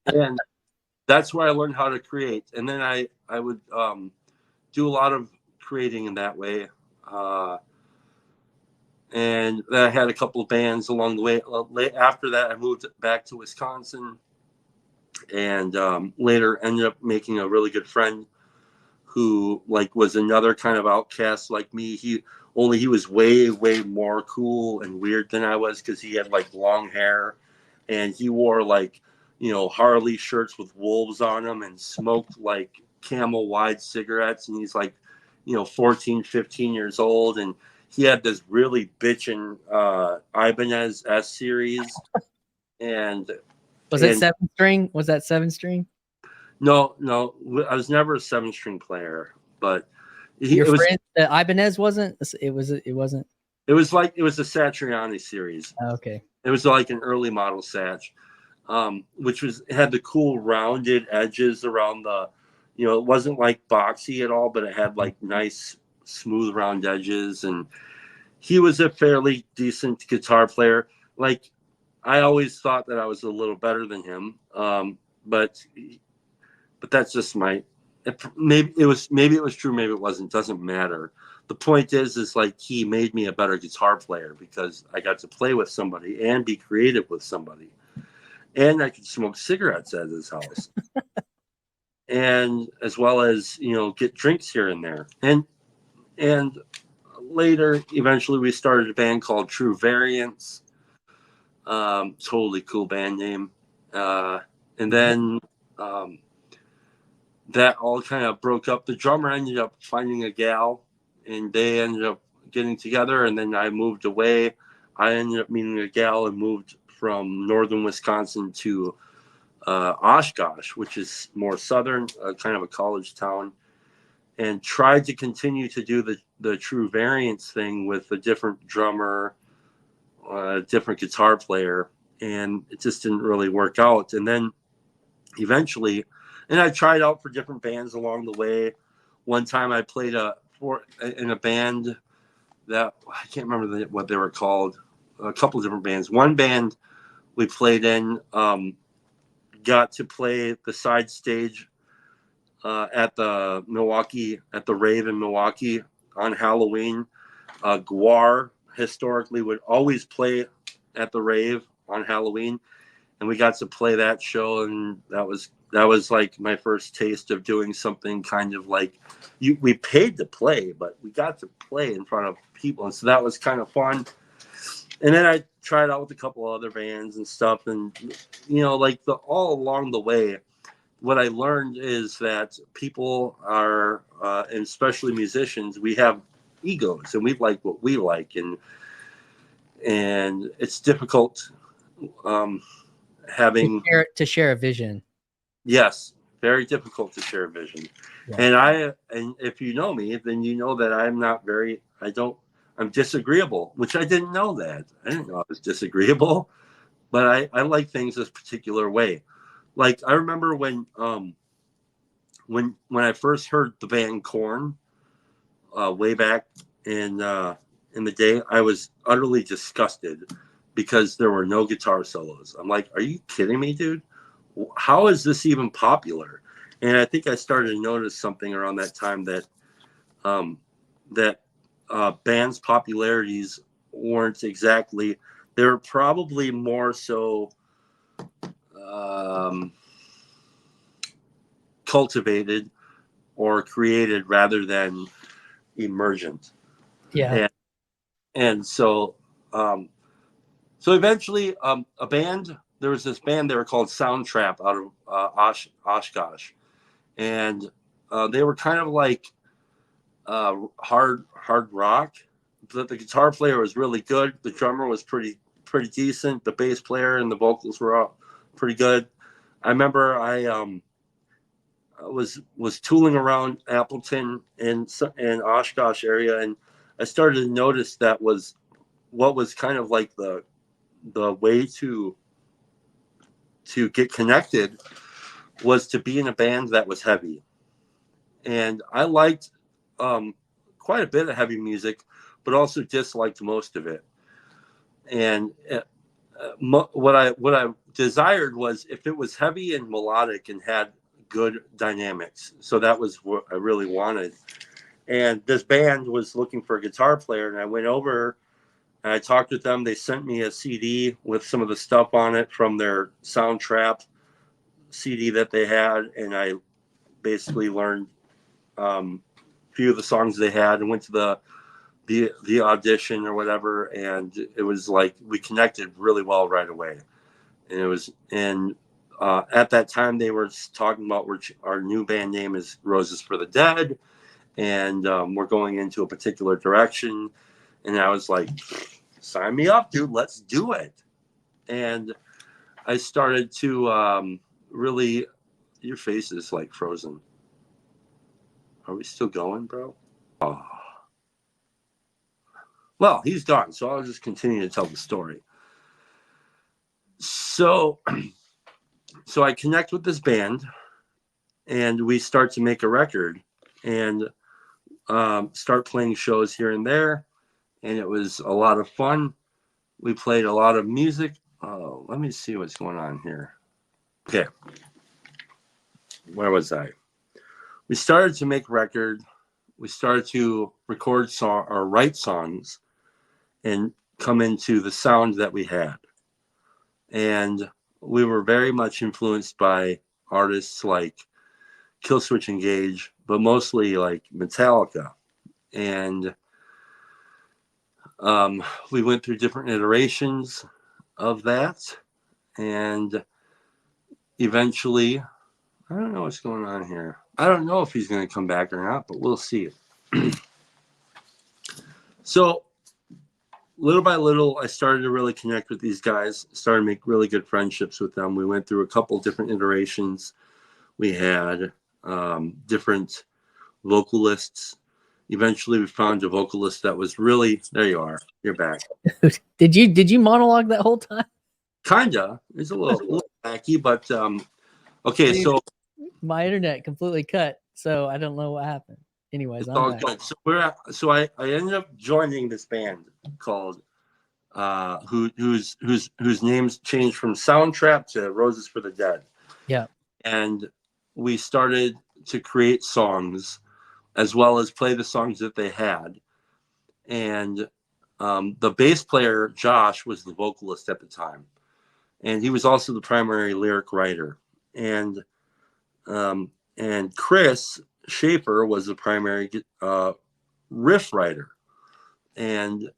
And that's where I learned how to create. And then I would do a lot of creating in that way. And then I had a couple of bands along the way. After that, I moved back to Wisconsin, and later ended up making a really good friend who like was another kind of outcast like me. He was way more cool and weird than I was, because he had like long hair, and he wore like, you know, Harley shirts with wolves on them, and smoked like Camel wide cigarettes. And he's like, you know, 14, 15 years old, and he had this really bitchin' Ibanez S series. And Was it 7-string? Was that 7-string? No, I was never a 7-string player, but Your friend, the Ibanez wasn't. It wasn't. It was like, it was a Satriani series. Okay. It was like an early model Satch, which had the cool rounded edges around the, you know, it wasn't like boxy at all, but it had like nice smooth round edges. And he was a fairly decent guitar player. Like I always thought that I was a little better than him, but that's just maybe it was true, maybe it wasn't. Doesn't matter. The point is like he made me a better guitar player, because I got to play with somebody and be creative with somebody, and I could smoke cigarettes at his house, and as well as, you know, get drinks here and there. And later, eventually, we started a band called True Variants. Totally cool band name. And then that all kind of broke up. The drummer ended up finding a gal, and they ended up getting together. And then I moved away. I ended up meeting a gal and moved from northern Wisconsin to Oshkosh, which is more southern, kind of a college town, and tried to continue to do the True Variants thing with a different drummer, different guitar player, and it just didn't really work out. And then eventually, and I tried out for different bands along the way. One time I played in a band that I can't remember what they were called. A couple of different bands. One band we played in got to play the side stage at the rave in Milwaukee on Halloween. Guar historically would always play at the rave on Halloween, and we got to play that show, and that was like my first taste of doing something kind of like we paid to play, but we got to play in front of people, and so that was kind of fun. And then I tried out with a couple of other bands and stuff, and you know, like all along the way, what I learned is that people are, and especially musicians, we have egos, and we like what we like, and it's difficult having to share a vision. Yes, very difficult to share a vision. Yeah. And if you know me, then you know that I'm disagreeable, which I didn't know that. I didn't know I was disagreeable, but I like things this particular way. Like I remember when I first heard the band Korn, way back in the day, I was utterly disgusted because there were no guitar solos. I'm like, are you kidding me, dude? How is this even popular? And I think I started to notice something around that time that bands' popularities weren't exactly. They're probably more so cultivated or created rather than emergent. Yeah. And so so eventually there was this band, they were called Soundtrap out of Oshkosh, and they were kind of like hard rock. The guitar player was really good, the drummer was pretty decent, the bass player and the vocals were all pretty good. I remember I was tooling around Appleton and Oshkosh area, and I started to notice that was what was kind of like the way to get connected was to be in a band that was heavy. And I liked quite a bit of heavy music, but also disliked most of it. And what I desired was if it was heavy and melodic and had good dynamics. So that was what I really wanted. And this band was looking for a guitar player, and I went over and I talked with them. They sent me a CD with some of the stuff on it from their Soundtrap CD that they had, and I basically learned a few of the songs they had and went to the audition or whatever, and it was like we connected really well right away. And it was at that time they were talking about our new band name is Roses for the Dead, and we're going into a particular direction. And I was like, sign me up, dude, let's do it. And I started to really, your face is like frozen. Are we still going, bro? Oh. Well, he's gone, so I'll just continue to tell the story. So I connect with this band, and we start to make a record, and start playing shows here and there, and it was a lot of fun. We played a lot of music. Let me see what's going on here. Okay, where was I? We started to make record. We started to record or write songs, and come into the sound that we had. And we were very much influenced by artists like Killswitch Engage, but mostly like Metallica. And we went through different iterations of that. And eventually, I don't know what's going on here. I don't know if he's going to come back or not, but we'll see. So little by little, I started to really connect with these guys, started to make really good friendships with them. We went through a couple different iterations. We had different vocalists. Eventually, we found a vocalist that was really, there you are, you're back. Did you monologue that whole time? Kinda. It's a little wacky, but okay. Dude, so my internet completely cut, so I don't know what happened. Anyways, it's all good. So I ended up joining this band called whose names changed from Soundtrap to Roses for the Dead. Yeah. And we started to create songs as well as play the songs that they had. And the bass player, Josh, was the vocalist at the time. And he was also the primary lyric writer. And Chris Schaefer was the primary riff writer. And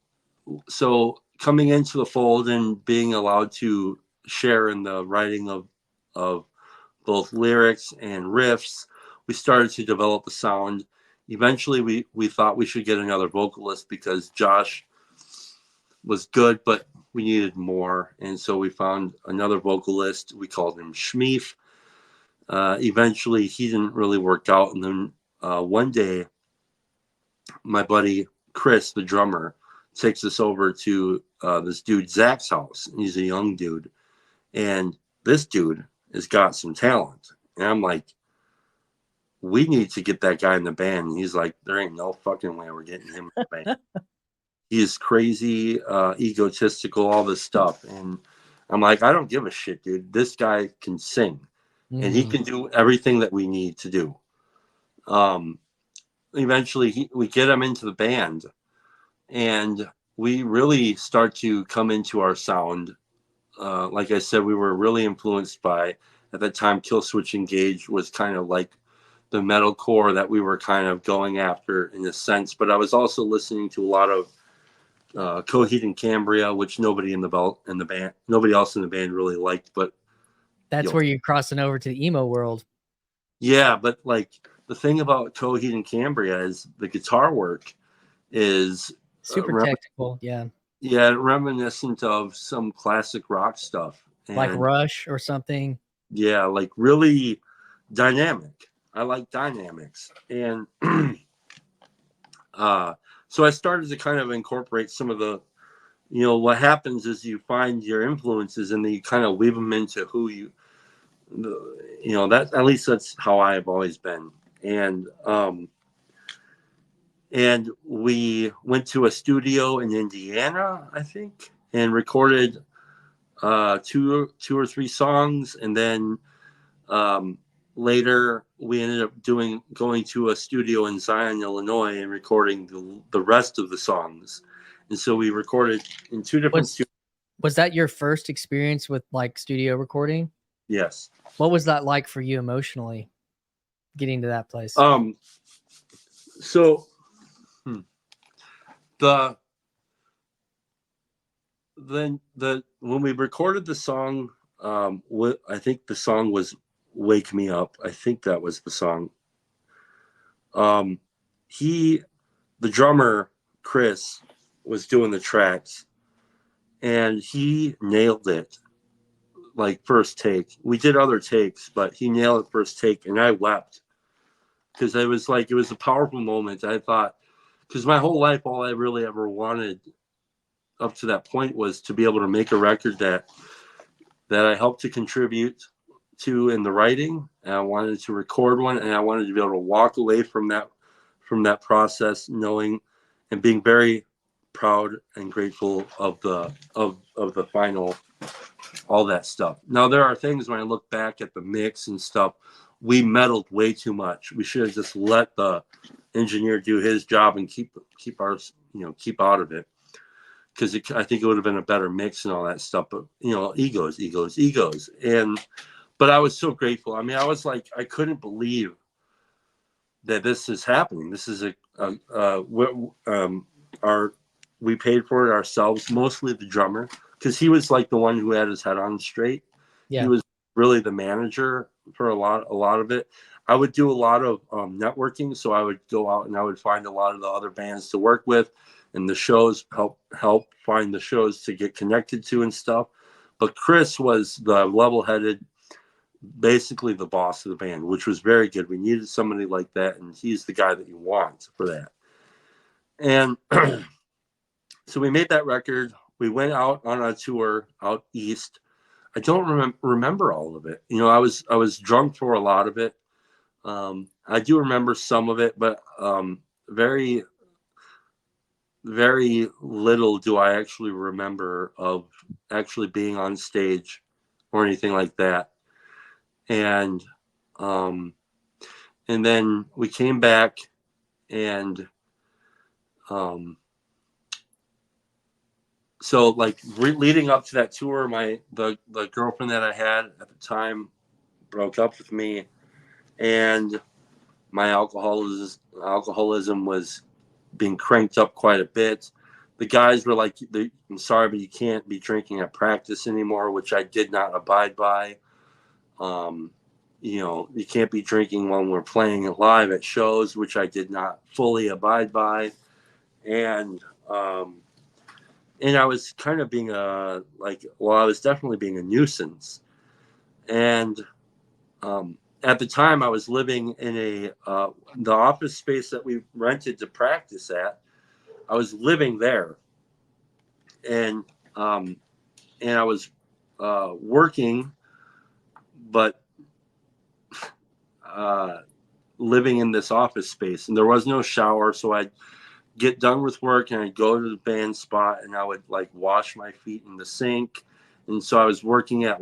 so coming into the fold and being allowed to share in the writing of both lyrics and riffs, we started to develop a sound. Eventually, we thought we should get another vocalist because Josh was good, but we needed more. And so we found another vocalist. We called him Schmeef. Eventually, he didn't really work out. And then one day, my buddy Chris, the drummer, takes us over to this dude Zach's house. He's a young dude, and this dude has got some talent. And I'm like, we need to get that guy in the band. And he's like, there ain't no fucking way we're getting him in the band. He's crazy, egotistical, all this stuff. And I'm like, I don't give a shit, dude. This guy can sing, and he can do everything that we need to do. Eventually, we get him into the band, and we really start to come into our sound. Like I said, we were really influenced by, at that time, Killswitch Engage was kind of like metalcore that we were kind of going after in a sense. But I was also listening to a lot of Coheed and Cambria, which nobody else in the band really liked. But That's where you're crossing over to the emo world. Yeah, but like the thing about Coheed and Cambria is the guitar work is super technical. Yeah. Yeah, reminiscent of some classic rock stuff. And like Rush or something. Yeah, like really dynamic. I like dynamics. And so I started to kind of incorporate some of the, what happens is you find your influences and then you kind of weave them into who that, at least that's how I have always been. And we went to a studio in Indiana, I think, and recorded two or three songs. And then later we ended up going to a studio in Zion, Illinois, and recording the rest of the songs. And so we recorded in two different studios. Was that your first experience with like studio recording? Yes. What was that like for you emotionally, getting to that place? So when we recorded the song, I think the song was "Wake Me Up." I think that was the song. The drummer Chris was doing the tracks, and he nailed it like first take. We did other takes, but he nailed it first take, and I wept because it was a powerful moment. I thought, because my whole life, all I really ever wanted up to that point was to be able to make a record that I helped to contribute to in the writing, and I wanted to record one, and I wanted to be able to walk away from that process knowing and being very proud and grateful of the final, all that stuff. Now there are things when I look back at the mix and stuff, we meddled way too much. We should have just let the engineer do his job and keep ours, keep out of it. Because I think it would have been a better mix and all that stuff. But, egos. But I was so grateful. I mean, I was like, I couldn't believe that this is happening. This is we paid for it ourselves, mostly the drummer, because he was like the one who had his head on straight. Yeah. He was really the manager for a lot of it. I would do a lot of networking. So I would go out and I would find a lot of the other bands to work with, and the shows help find the shows to get connected to and stuff. But Chris was the level-headed, basically the boss of the band, which was very good. We needed somebody like that, and he's the guy that you want for that. And so we made that record. We went out on a tour out east. I don't remember all of it. I was drunk for a lot of it. I do remember some of it, but very, very little do I actually remember of actually being on stage or anything like that. And then we came back, and so like leading up to that tour, the girlfriend that I had at the time broke up with me, and my alcoholism was being cranked up quite a bit. The guys were like, I'm sorry, but you can't be drinking at practice anymore, which I did not abide by. You can't be drinking when we're playing it live at shows, which I did not fully abide by. And I was kind of being I was definitely being a nuisance. And at the time I was living in the office space that we rented to practice at. I was living there, and I was working, but living in this office space, and there was no shower. So I'd get done with work and I'd go to the band spot, and I would like wash my feet in the sink. And so I was working at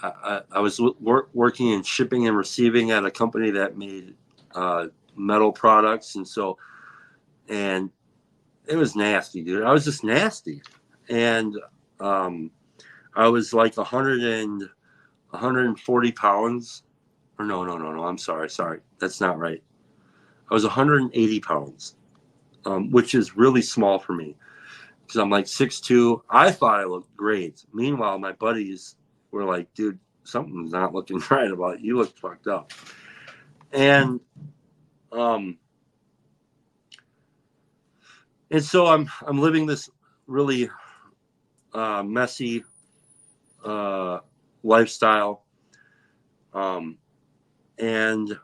I was working in shipping and receiving at a company that made metal products. And it was nasty, dude. I was just nasty. And I was like 140 pounds. Or no. I'm sorry. That's not right. I was 180 pounds, which is really small for me because I'm like 6'2". I thought I looked great. Meanwhile, my buddies were like, dude, something's not looking right about you. You look fucked up. And so I'm living this really messy lifestyle, and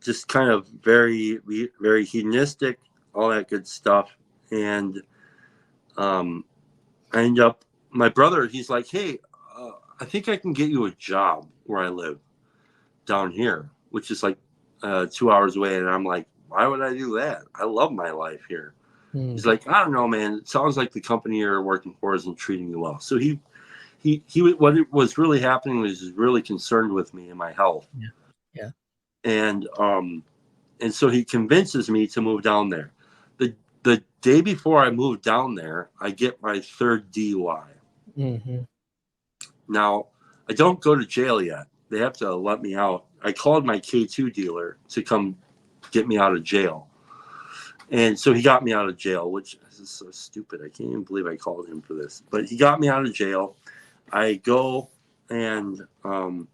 just kind of very, very hedonistic, all that good stuff. And I end up, my brother, he's like, hey, I think I can get you a job where I live down here, which is like 2 hours away. And I'm like, why would I do that? I love my life here. He's like, I don't know, man. It sounds like the company you're working for isn't treating you well. So he what was really happening was he was really concerned with me and my health. Yeah. And so he convinces me to move down there. The day before I moved down there, I get my third DUI. Mm-hmm. Now, I don't go to jail yet. They have to let me out. I called my K2 dealer to come get me out of jail. And so he got me out of jail, which is so stupid. I can't even believe I called him for this. But he got me out of jail. I go, and the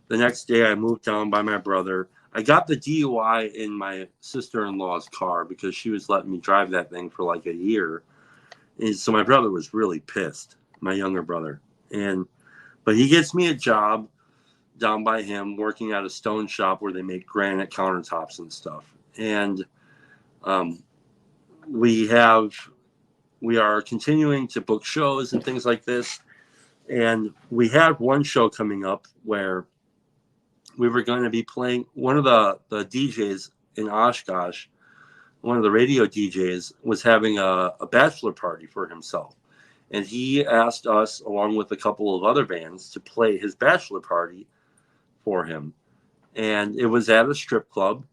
next day I moved down by my brother. I got the DUI in my sister-in-law's car because she was letting me drive that thing for like a year. And so my brother was really pissed, my younger brother. But he gets me a job down by him working at a stone shop where they make granite countertops and stuff. And we are continuing to book shows and things like this. And we had one show coming up where we were going to be playing. One of the DJs in Oshkosh, one of the radio DJs, was having a bachelor party for himself. And he asked us, along with a couple of other bands, to play his bachelor party for him. And it was at a strip club.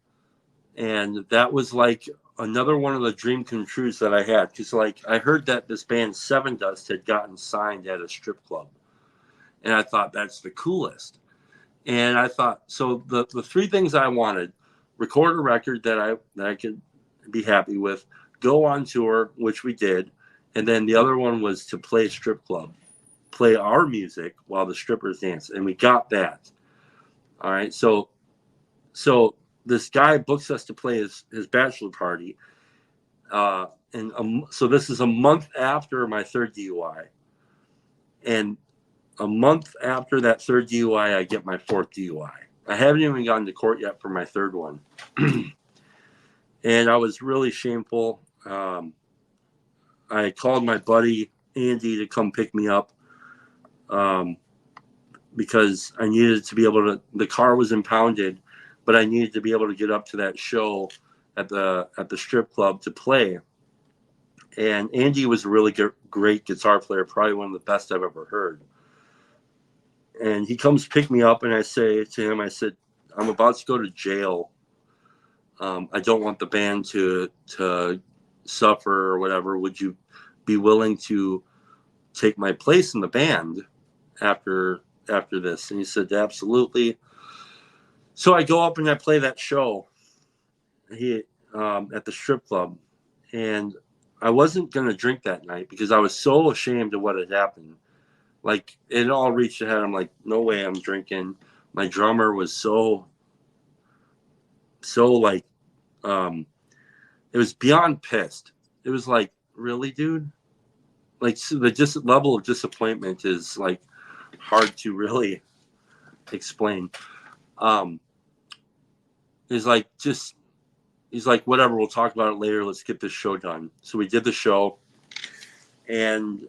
And that was like another one of the dream come trues that I had. Because like I heard that this band Seven Dust had gotten signed at a strip club. And I thought that's the coolest. And I thought, so the three things I wanted: record a record that I could be happy with, go on tour, which we did, and then the other one was to play a strip club, play our music while the strippers dance, and we got that. All right, so this guy books us to play his bachelor party, so this is a month after my third DUI, and a month after that third DUI, I get my fourth DUI. I haven't even gotten to court yet for my third one. And I was really shameful. I called my buddy Andy to come pick me up because I needed to be able to, the car was impounded, but I needed to be able to get up to that show at the strip club to play. And Andy was a really great guitar player, probably one of the best I've ever heard. And he comes pick me up, and I say to him, I said, I'm about to go to jail. I don't want the band to suffer or whatever. Would you be willing to take my place in the band after this? And he said, absolutely. So I go up and I play that show at the strip club. And I wasn't going to drink that night because I was so ashamed of what had happened. Like, it all reached ahead. I'm like, no way I'm drinking. My drummer was so like, it was beyond pissed. It was like, really, dude? Like, so the level of disappointment is like hard to really explain. He's like, whatever, we'll talk about it later. Let's get this show done. So we did the show, and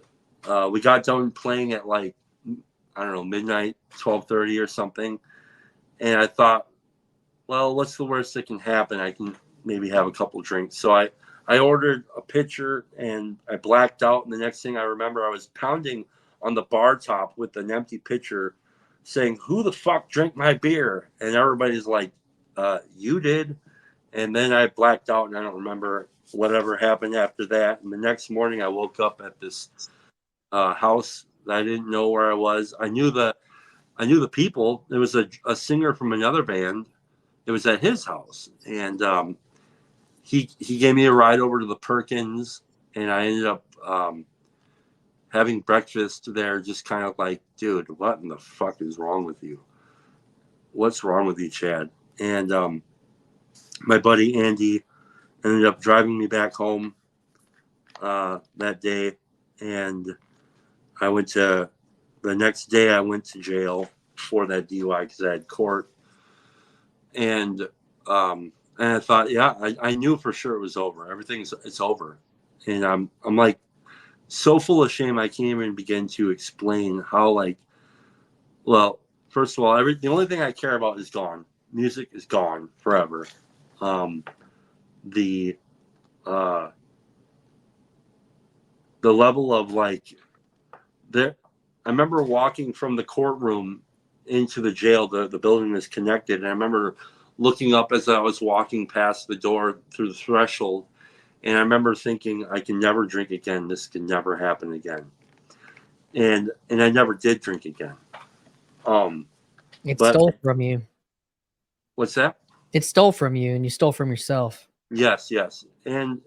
we got done playing at like, I don't know, midnight, 12:30 or something. And I thought, well, what's the worst that can happen? I can maybe have a couple drinks. So I ordered a pitcher, and I blacked out. And the next thing I remember, I was pounding on the bar top with an empty pitcher saying, who the fuck drank my beer? And everybody's like, you did. And then I blacked out, and I don't remember whatever happened after that. And the next morning I woke up at this house that I didn't know where I was. I knew the I knew the people. There was a singer from another band. It was at his house, and he gave me a ride over to the Perkins, and I ended up having breakfast there. Just kind of like, dude, what in the fuck is wrong with you? What's wrong with you, Chad? And my buddy Andy ended up driving me back home that day, and I went to the next day. I went to jail for that DUI because I had court, and I thought, yeah, I knew for sure it was over. It's over, and I'm like so full of shame. I can't even begin to explain how, like, well, first of all, the only thing I care about is gone. Music is gone forever. The uh, the level of like there. I remember walking from the courtroom into the jail. The building is connected, and I remember looking up as I was walking past the door through the threshold, and I remember thinking, I can never drink again. This can never happen again. And I never did drink again. It But stole from you. what's that? It stole from you, and you stole from yourself. Yes. And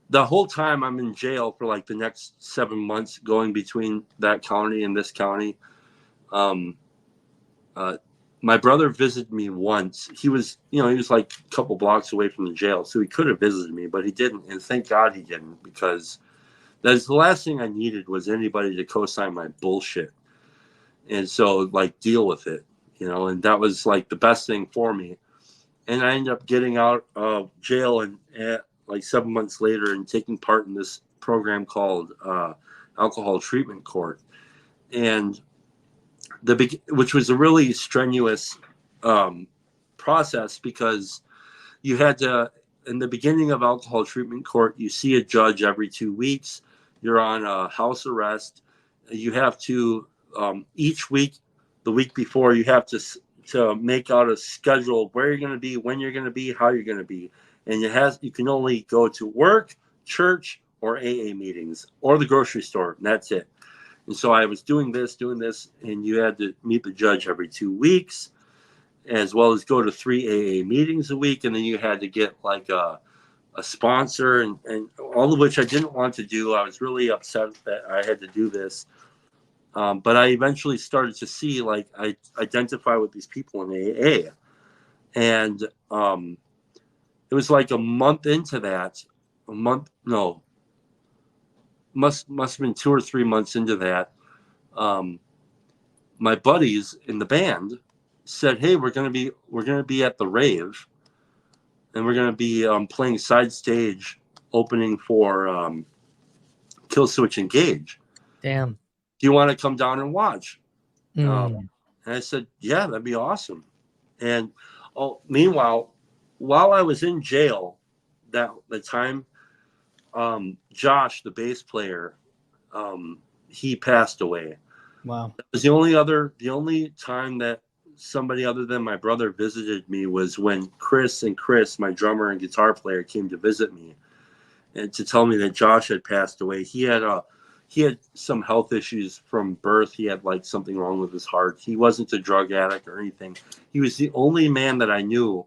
the whole time I'm in jail for like the next 7 months, going between that county and this county. My brother visited me once. He was like a couple blocks away from the jail, so he could have visited me, but he didn't. And thank God he didn't, because that's the last thing I needed was anybody to co-sign my bullshit. And so, like, deal with it, and that was like the best thing for me. And I ended up getting out of jail and like 7 months later and taking part in this program called Alcohol Treatment Court. And which was a really strenuous process, because you had to, in the beginning of Alcohol Treatment Court, you see a judge every 2 weeks. You're on house arrest. You have to each week, the week before, you have to make out a schedule of where you're going to be, when you're going to be, how you're going to be, and you can only go to work, church, or AA meetings, or the grocery store, and that's it. And so I was doing this, and you had to meet the judge every 2 weeks, as well as go to 3 AA meetings a week. And then you had to get like a sponsor, and all of which I didn't want to do. I was really upset that I had to do this. But I eventually started to see, like, I identify with these people in AA. And it was like a month into that, must have been 2 or 3 months into that. My buddies in the band said, "Hey, we're gonna be at the rave, and we're gonna be playing side stage opening for Kill Switch Engage. Damn. Do you want to come down and watch?" Mm. And I said, "Yeah, that'd be awesome." And meanwhile, while I was in jail, the time, Josh, the bass player, he passed away. Wow. It was the only time that somebody other than my brother visited me was when Chris, my drummer and guitar player, came to visit me and to tell me that Josh had passed away. He had some health issues from birth. He had like something wrong with his heart. He wasn't a drug addict or anything. He was the only man that I knew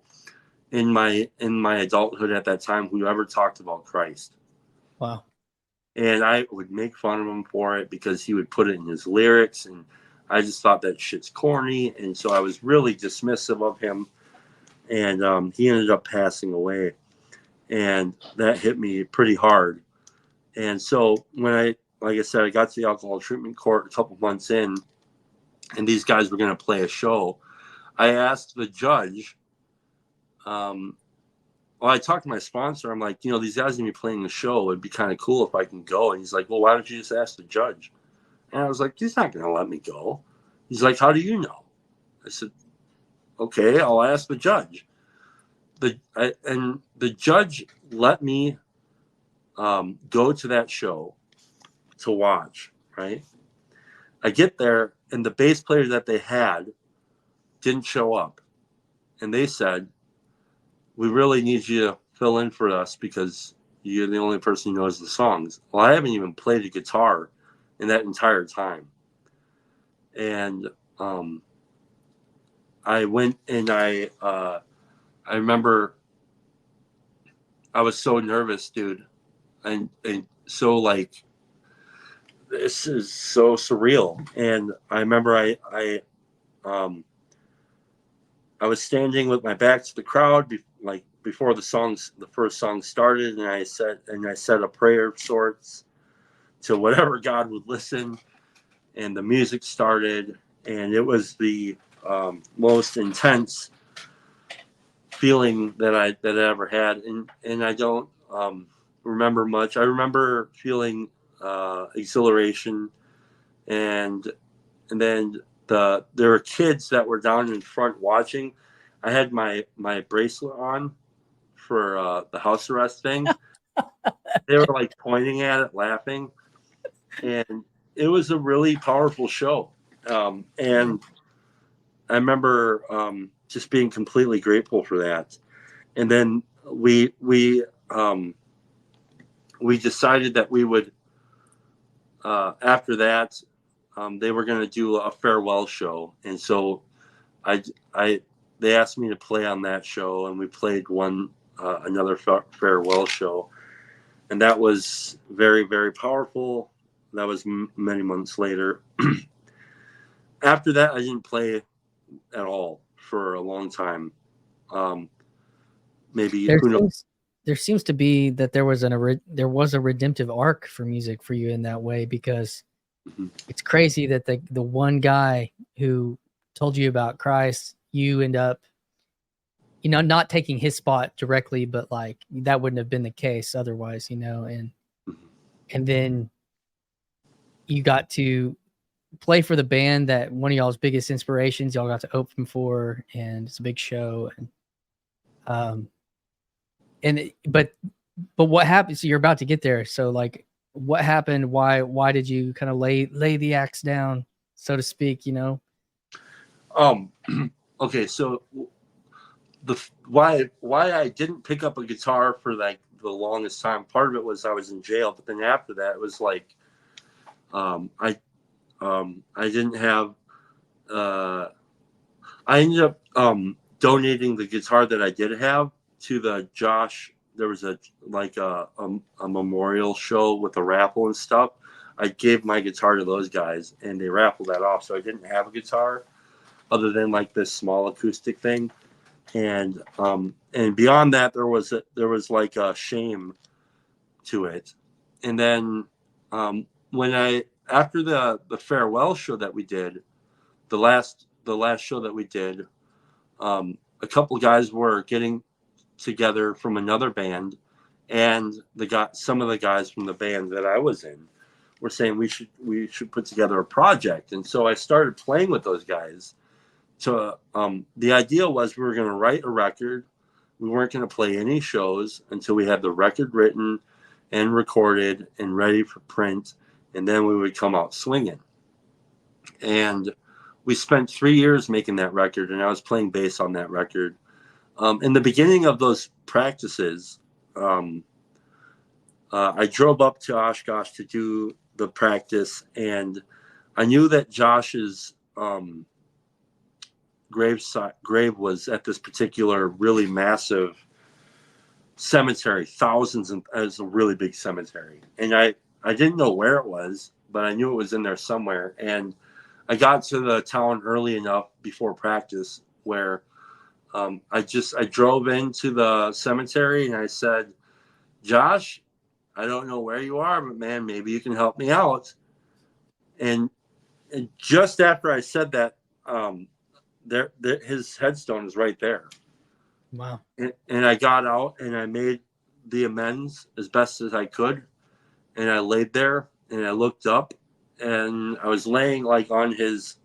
in my adulthood at that time who ever talked about Christ. Wow. And I would make fun of him for it because he would put it in his lyrics, and I just thought that shit's corny. And so I was really dismissive of him, and he ended up passing away, and that hit me pretty hard. And so when like I said, I got to the Alcohol Treatment Court a couple months in, and these guys were going to play a show. I asked the judge, well, I talked to my sponsor. I'm like, these guys are going to be playing the show. It'd be kind of cool if I can go. And he's like, well, why don't you just ask the judge? And I was like, he's not going to let me go. He's like, how do you know? I said, okay, I'll ask the judge. And the judge let me go to that show to watch, right? I get there, and the bass player that they had didn't show up. And they said, we really need you to fill in for us because you're the only person who knows the songs. Well, I haven't even played a guitar in that entire time. And I went and I remember I was so nervous, dude, and so like this is so surreal. And I remember um I was standing with my back to the crowd, before the first song started, and I said a prayer of sorts to whatever God would listen, and the music started, and it was the most intense feeling that I ever had, and I don't remember much. I remember feeling exhilaration, and then there were kids that were down in front watching. I had my bracelet on for the house arrest thing. They were like pointing at it, laughing, and it was a really powerful show. And I remember just being completely grateful for that. And then um, we decided that we would after that they were going to do a farewell show, and so I I they asked me to play on that show, and we played another farewell show, and that was very, very powerful. That was many months later. After that, I didn't play at all for a long time. Um, Maybe There who knows? seems there seems to be that there was a redemptive arc for music for you in that way, because Mhm. it's crazy that the one guy who told you about Christ, you end up, not taking his spot directly, but like that wouldn't have been the case otherwise, and then you got to play for the band that one of y'all's biggest inspirations y'all got to open for, and it's a big show. Um but what happened? So you're about to get there. So like, what happened? Why did you kind of lay the axe down, so to speak? Um, okay, so the why I didn't pick up a guitar for like the longest time. Part of it was I was in jail, but then after that, it was like um, I I didn't have. Uh, I ended up donating the guitar that I did have to the Josh. There was a memorial show with a raffle and stuff. I gave my guitar to those guys, and they raffled that off. So I didn't have a guitar other than like this small acoustic thing. And beyond that, there was like a shame to it. And then when I after the farewell show that we did, the last show that we did, a couple guys were getting together from another band, and some of the guys from the band that I was in were saying we should put together a project. And so I started playing with those guys. So the idea was we were going to write a record. We weren't going to play any shows until we had the record written and recorded and ready for print, and then we would come out swinging. And we spent 3 years making that record, and I was playing bass on that record. In the beginning of those practices, um, I drove up to Oshkosh to do the practice, and I knew that Josh's grave was at this particular really massive cemetery, thousands, and it was a really big cemetery. And I didn't know where it was, but I knew it was in there somewhere. And I got to the town early enough before practice where I drove into the cemetery and I said, Josh, I don't know where you are, but man, maybe you can help me out. And, and just after I said that, his headstone is right there. Wow. And I got out and I made the amends as best as I could. And I laid there and I looked up and I was laying like on his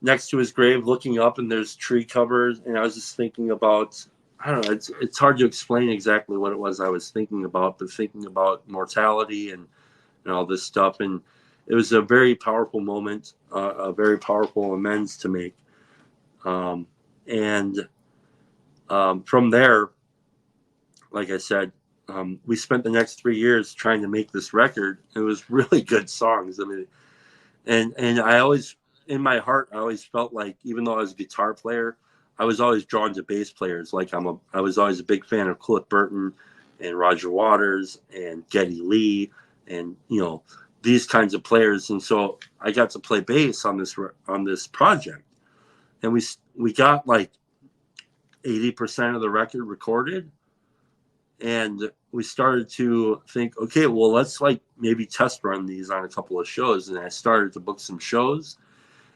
next to his grave, looking up, and there's tree covers. And I was just thinking about, I don't know, it's hard to explain exactly what it was I was thinking about, but thinking about mortality and all this stuff. And it was a very powerful moment, a very powerful amends to make. Um, and From there, like I said, we spent the next 3 years trying to make this record. It was really good songs. I mean, and I always in my heart, I always felt like, even though I was a guitar player, I was always drawn to bass players. Like I was always a big fan of Cliff Burton and Roger Waters and Geddy Lee and, you know, these kinds of players. And so I got to play bass on this project, and we got like 80% of the record recorded. And we started to think, okay, well, let's like maybe test run these on a couple of shows. And I started to book some shows.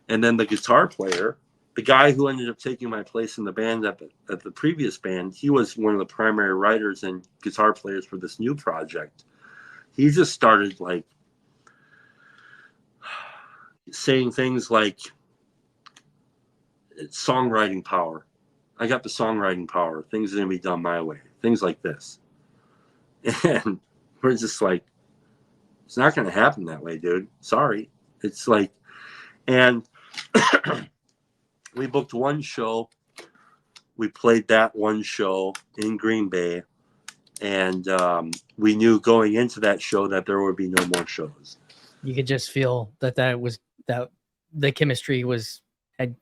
And then the guitar player, the guy who ended up taking my place in the band at the previous band, he was one of the primary writers and guitar players for this new project. He just started like saying things like, it's songwriting power. I got the songwriting power. Things are going to be done my way. Things like this. And we're just like, it's not going to happen that way, dude. Sorry. It's like, and we booked one show. We played that one show in Green Bay. And we knew going into that show that there would be no more shows. You could just feel that the chemistry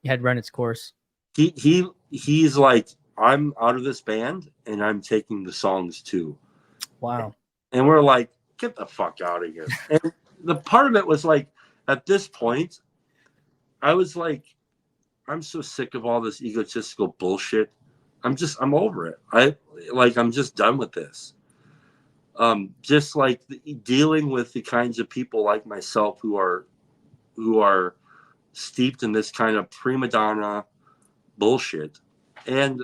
had run its course. He's like, I'm out of this band and I'm taking the songs too. Wow. And we're like, get the fuck out of here. And the part of it was like, at this point, I was like, I'm so sick of all this egotistical bullshit. I'm over it. I'm just done with this. Just like dealing with the kinds of people like myself who are steeped in this kind of prima donna bullshit. And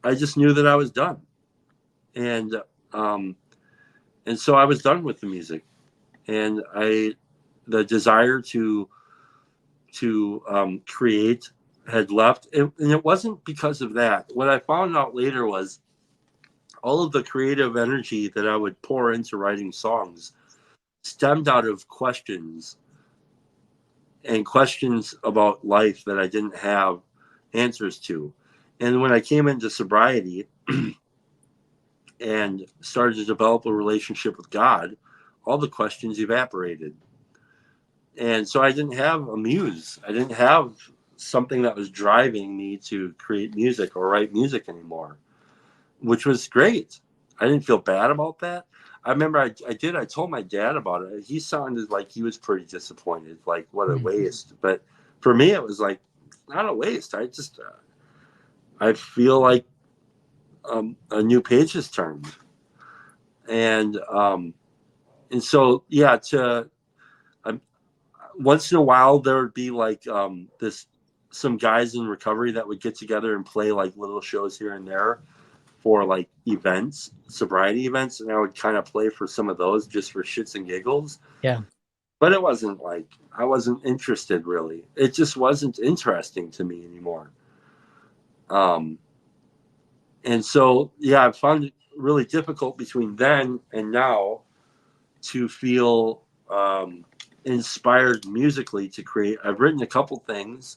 I just knew that I was done. And so I was done with the music, and the desire to create had left, and it wasn't because of that. What I found out later was all of the creative energy that I would pour into writing songs stemmed out of questions about life that I didn't have answers to. And when I came into sobriety and started to develop a relationship with God, all the questions evaporated. And so I didn't have a muse. I didn't have something that was driving me to create music or write music anymore, which was great. I didn't feel bad about that. I remember I told my dad about it. He sounded like he was pretty disappointed, like what a waste. But for me, it was like, not a waste. I feel like a new page has turned. And so, yeah, once in a while there would be like some guys in recovery that would get together and play like little shows here and there for like events, sobriety events, and I would kind of play for some of those just for shits and giggles. Yeah. But it wasn't like, I wasn't interested really. It just wasn't interesting to me anymore. And so, yeah, I found it really difficult between then and now to feel inspired musically to create. I've written a couple things.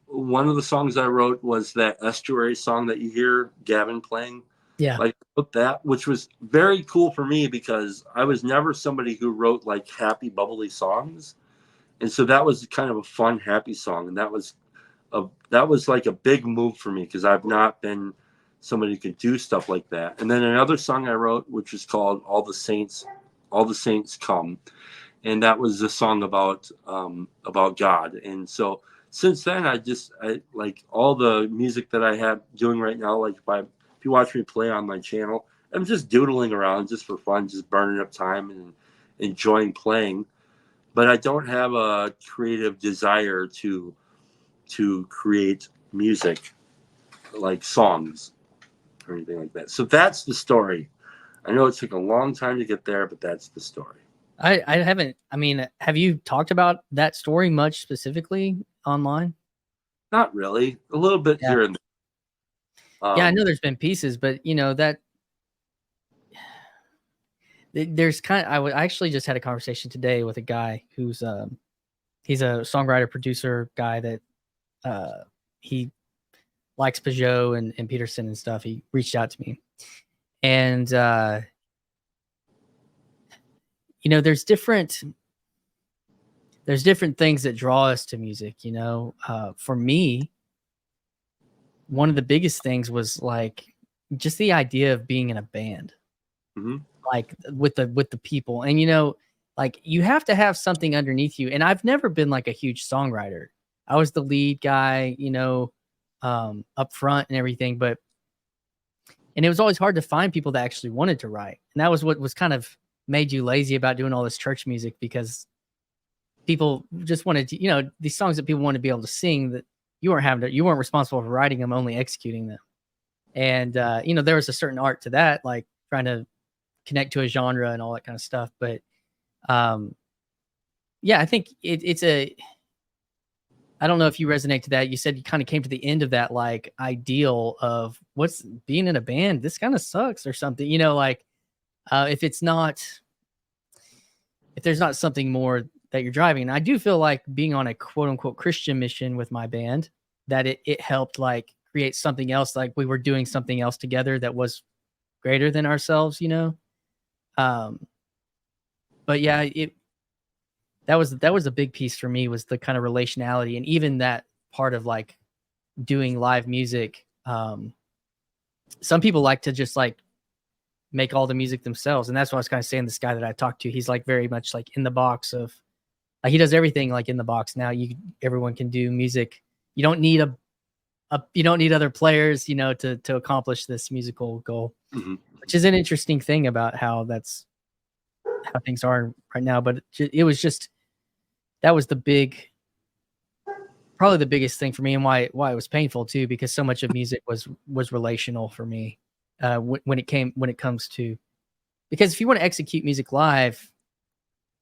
One of the songs I wrote was that Estuary song that you hear Gavin playing. Yeah. Like, I wrote that, which was very cool for me because I was never somebody who wrote like happy, bubbly songs. And so that was kind of a fun, happy song. And that was like a big move for me because I've not been somebody who could do stuff like that. And then another song I wrote, which is called All the Saints Come. And that was a song about God. And so since then, I like all the music that I have doing right now. Like if you watch me play on my channel, I'm just doodling around just for fun, just burning up time and enjoying playing. But I don't have a creative desire to create music like songs or anything like that. So that's the story. I know it took a long time to get there, but that's the story. I haven't. I mean, have you talked about that story much specifically online? Not really. A little bit here and there. Yeah, I know there's been pieces, but you know that there's I actually just had a conversation today with a guy who's he's a songwriter producer guy that he likes Peugeot and Peterson and stuff. He reached out to me, and you know, there's there's different things that draw us to music, for me, one of the biggest things was like just the idea of being in a band, like with the people. And, like you have to have something underneath you. And I've never been like a huge songwriter. I was the lead guy, up front and everything, and it was always hard to find people that actually wanted to write. And that was what was kind of made you lazy about doing all this church music, because people just wanted to, these songs that people want to be able to sing, that you weren't responsible for writing them, only executing them. And, there was a certain art to that, like trying to connect to a genre and all that kind of stuff. But, yeah, I think I don't know if you resonate to that. You said you kind of came to the end of that, like ideal of what's being in a band. This kind of sucks or something, like, if there's not something more that you're driving. And I do feel like being on a quote unquote Christian mission with my band, that it helped like create something else. Like we were doing something else together that was greater than ourselves, but yeah, that was a big piece for me, was the kind of relationality. And even that part of like doing live music. Some people like to just like make all the music themselves. And that's what I was kind of saying. This guy that I talked to, he's like very much like in the box of, like, he does everything like in the box. Now everyone can do music. You don't need you don't need other players, to accomplish this musical goal, which is an interesting thing about how things are right now. But it was just, that was probably the biggest thing for me, and why it was painful too, because so much of music was relational for me. When it comes to, because if you want to execute music live,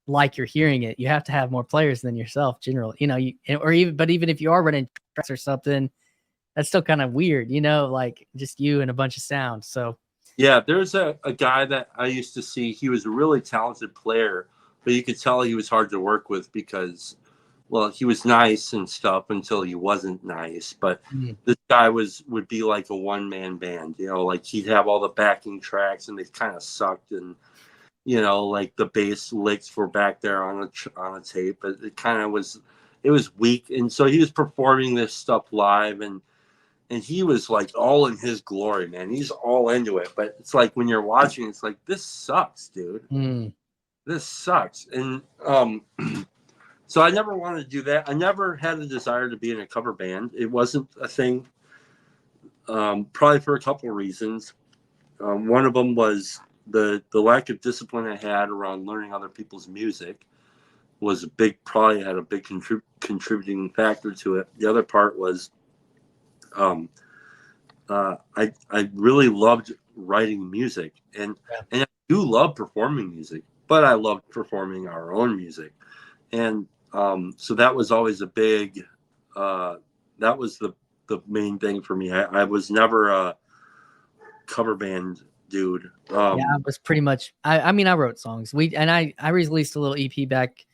like you're hearing it, you have to have more players than yourself generally, even if you are running tracks or something, that's still kind of weird, like just you and a bunch of sound. So yeah, there's a guy that I used to see. He was a really talented player, but you could tell he was hard to work with because, well, he was nice and stuff until he wasn't nice. But this guy would be like a one-man band, like he'd have all the backing tracks and they kind of sucked, and like the bass licks were back there on a tape, but it was weak. And so he was performing this stuff live, and he was like all in his glory, man. He's all into it. But it's like when you're watching, it's like, this sucks, dude. This sucks. And so I never wanted to do that. I never had a desire to be in a cover band. It wasn't a thing, probably for a couple of reasons. One of them was the lack of discipline I had around learning other people's music was probably had a big contributing factor to it. The other part was, I really loved writing music, and I do love performing music, but I loved performing our own music. And so that was always a big, that was the main thing for me. I was never a cover band dude. Yeah, I was pretty much, I mean, I wrote songs. I released a little EP back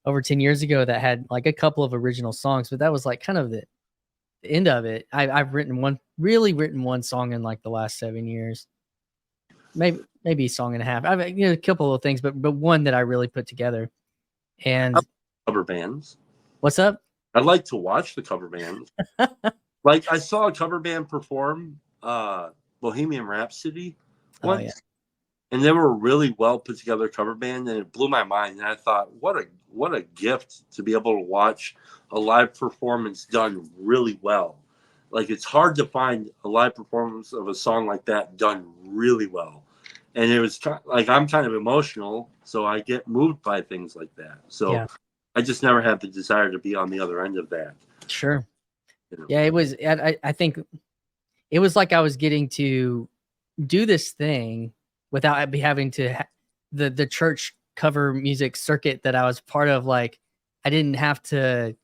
over 10 years ago that had like a couple of original songs, but that was like kind of the end of it. I've written one song in like the last 7 years, maybe a song and a half. I've a couple of things, but one that I really put together. And cover bands. What's up? I'd like to watch the cover bands. Like I saw a cover band perform Bohemian Rhapsody once, and they were a really well put together cover band, and it blew my mind. And I thought, what a gift to be able to watch a live performance done really well. Like, it's hard to find a live performance of a song like that done really well. And it was like, I'm kind of emotional, so I get moved by things like that. So I just never had the desire to be on the other end of that. Sure. Yeah, it was, I think it was like I was getting to do this thing without having to the church cover music circuit that I was part of. Like, I didn't have to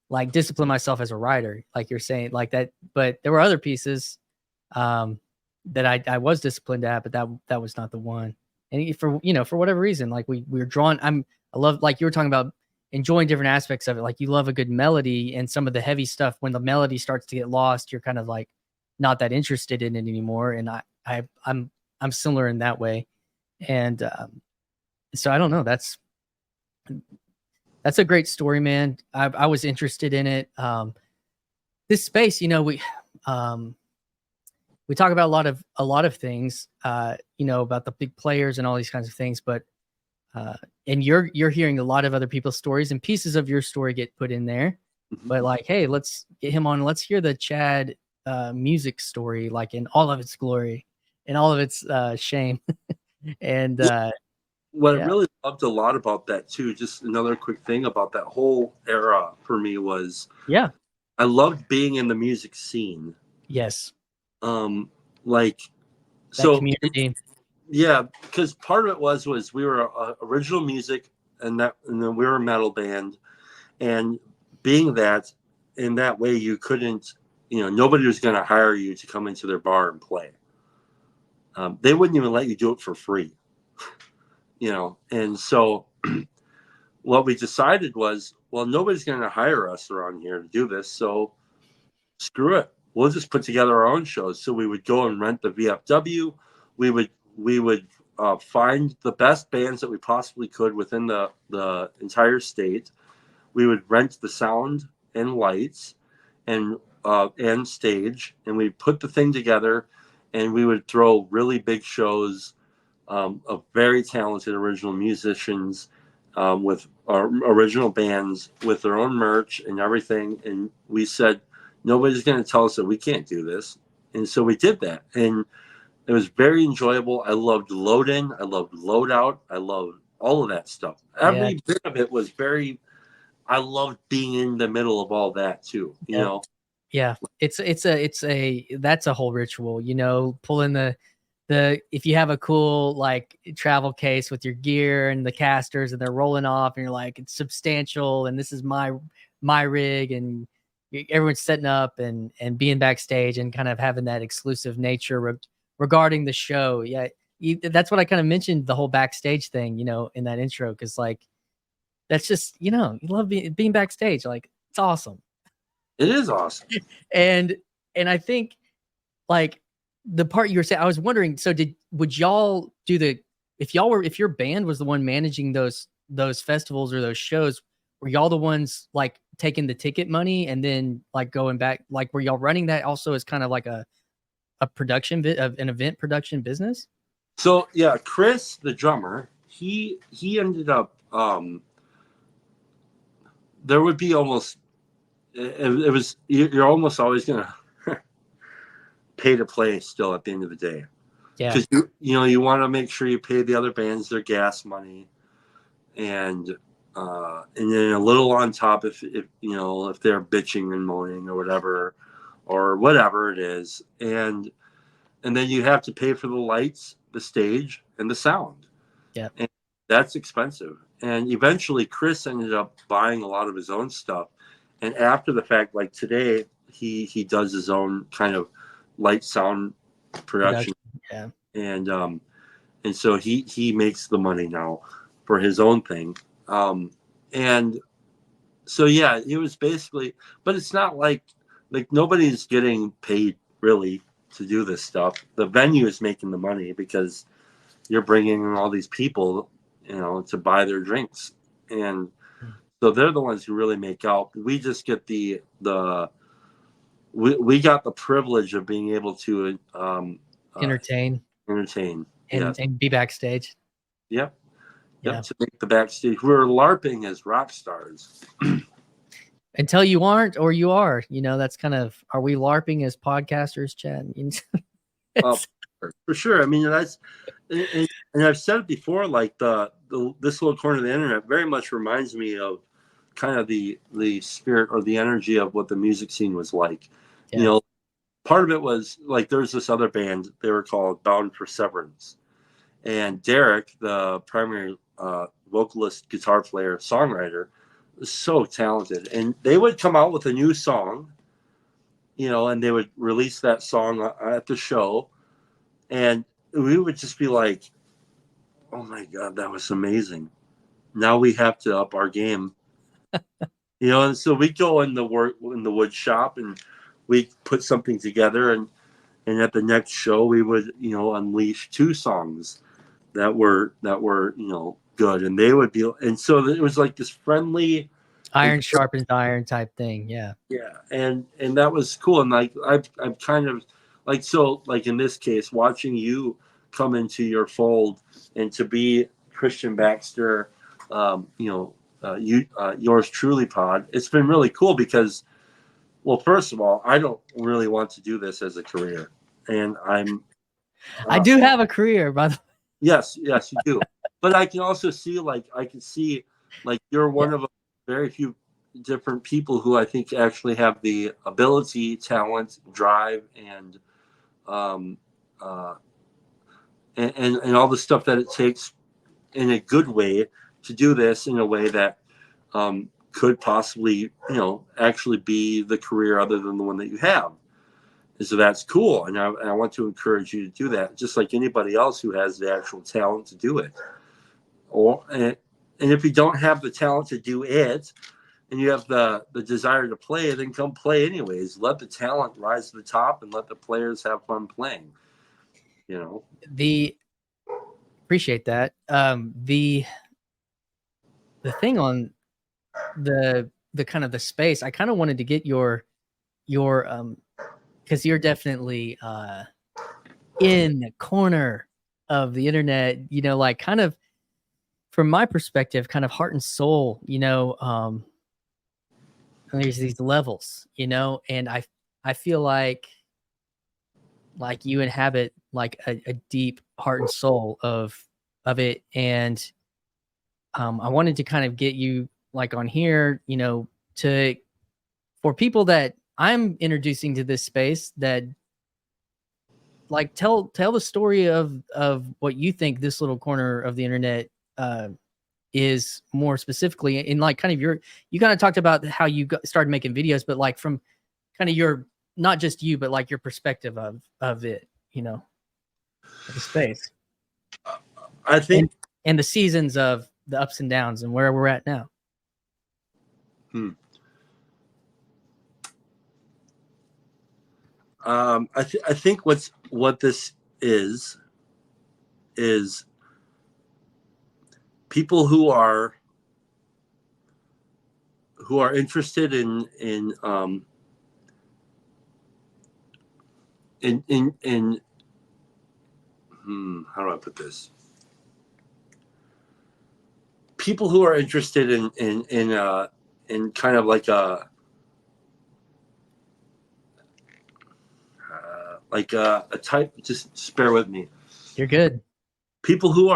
like discipline myself as a writer, like you're saying, like that. But there were other pieces that I was disciplined at, but that was not the one. And for whatever reason, like we were drawn. I love, like you were talking about, enjoying different aspects of it. Like you love a good melody, and some of the heavy stuff, when the melody starts to get lost, you're kind of like not that interested in it anymore. And I'm similar in that way. And so I don't know. That's That's a great story, man. I was interested in it. This space, we talk about a lot of things, about the big players and all these kinds of things, but and you're hearing a lot of other people's stories, and pieces of your story get put in there. Mhm. But like, hey, let's get him on. Let's hear the Chad music story, like in all of its glory, in all of its shame. And What I yeah, really loved a lot about that too, just another quick thing about that whole era for me was yeah, I loved being in the music scene. yes, Like that so community. yeah, because part of it was we were original music, and then we were a metal band, and being that in that way you couldn't, nobody was going to hire you to come into their bar and play. They wouldn't even let you do it for free, and so what we decided was, well, nobody's going to hire us around here to do this, so screw it. We'll just put together our own shows. So we would go and rent the VFW. We would find the best bands that we possibly could within the entire state. We would rent the sound and lights and stage, and we put the thing together, and we would throw really big shows of very talented original musicians with our original bands with their own merch and everything. And we said, nobody's going to tell us that we can't do this. And so we did that. And it was very enjoyable. I loved load in. I loved load out. I loved all of that stuff. Yeah, Every bit of it was I loved being in the middle of all that too, yeah, yeah. It's a that's a whole ritual. Pulling the if you have a cool like travel case with your gear and the casters and they're rolling off and you're like, it's substantial and this is my rig, and everyone's setting up and being backstage and kind of having that exclusive nature regarding the show. Yeah, that's what I kind of mentioned, the whole backstage thing, in that intro, because like that's just, you love being backstage, like it's awesome. It is awesome. And I think, like, the part you were saying, I was wondering, so would y'all do if your band was the one managing those festivals or those shows, were y'all the ones like taking the ticket money and then like going back, like were y'all running that also as kind of like a production bit of an event production business? So yeah, Chris, the drummer, he ended up there would be almost it was you're almost always gonna pay to play still at the end of the day, Yeah. because you want to make sure you pay the other bands their gas money, and and then a little on top if they're bitching and moaning or whatever it is, and then you have to pay for the lights, the stage, and the sound. Yeah. And that's expensive. And eventually Chris ended up buying a lot of his own stuff. And after the fact, like today, he does his own kind of light sound production. Production. Yeah. And so he makes the money now for his own thing. And so yeah, it was basically, but it's not like nobody's getting paid really to do this stuff. The venue is making the money because you're bringing in all these people, to buy their drinks, and so they're the ones who really make out. We just get we got the privilege of being able to Entertain entertain. and Yes. and be backstage. Yep. Yeah. Yep. To make the backstage, we're LARPing as rock stars. Until you aren't, or you are, that's kind of, are we LARPing as podcasters, Chad? Uh, for sure. I mean, and I've said it before. Like this little corner of the internet very much reminds me of kind of the spirit or the energy of what the music scene was like. Yeah. Part of it was like there's this other band. They were called Bound for Severance, and Derek, the primary vocalist, guitar player, songwriter, was so talented. And they would come out with a new song, and they would release that song at the show, and we would just be like, oh my God, that was amazing. Now we have to up our game. And so we go in the wood shop, and we put something together, and at the next show we would, unleash two songs that were, good, and they would be, and so it was like this friendly, iron sharpens iron type thing. Yeah. yeah, and that was cool. And like I'm kind of like, so like in this case, watching you come into your fold and to be Christian Baxter, yours truly pod, it's been really cool because, well, first of all, I don't really want to do this as a career, and I do have a career, by the way. Yes, you do. But I can also see, like you're one Yeah. of a very few different people who I think actually have the ability, talent, drive, and um, uh, and all the stuff that it takes in a good way to do this in a way that could possibly, actually be the career other than the one that you have. And so that's cool, and I want to encourage you to do that, just like anybody else who has the actual talent to do it. And if you don't have the talent to do it, and you have the desire to play, then come play anyways. Let the talent rise to the top, and let the players have fun playing. Appreciate that. The thing on the kind of the space, I kind of wanted to get your because you're definitely in the corner of the internet, like kind of from my perspective, kind of heart and soul, and there's these levels, and I feel like you inhabit like a deep heart and soul of it. And I wanted to kind of get you like on here, for people that I'm introducing to this space, that like tell the story of what you think this little corner of the internet is, more specifically in like kind of you kind of talked about how you started making videos, but like from kind of your, not just you, but like your perspective of it, of the space. I think, and the seasons of the ups and downs and where we're at now. I think what this is people who are interested in how do I put this? People who are interested in kind of like a type. Just bear with me. You're good. People who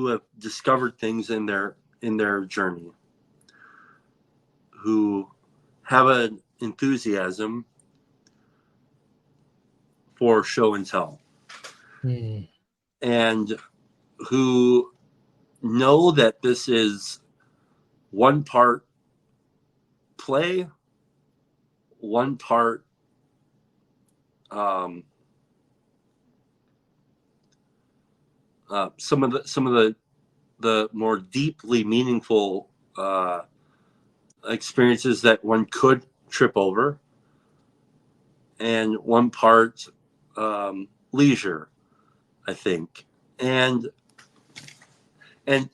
have discovered things in their journey, who have an enthusiasm for show and tell, and who know that this is one part play, one part some of the more deeply meaningful experiences that one could trip over, and one part leisure, I think. And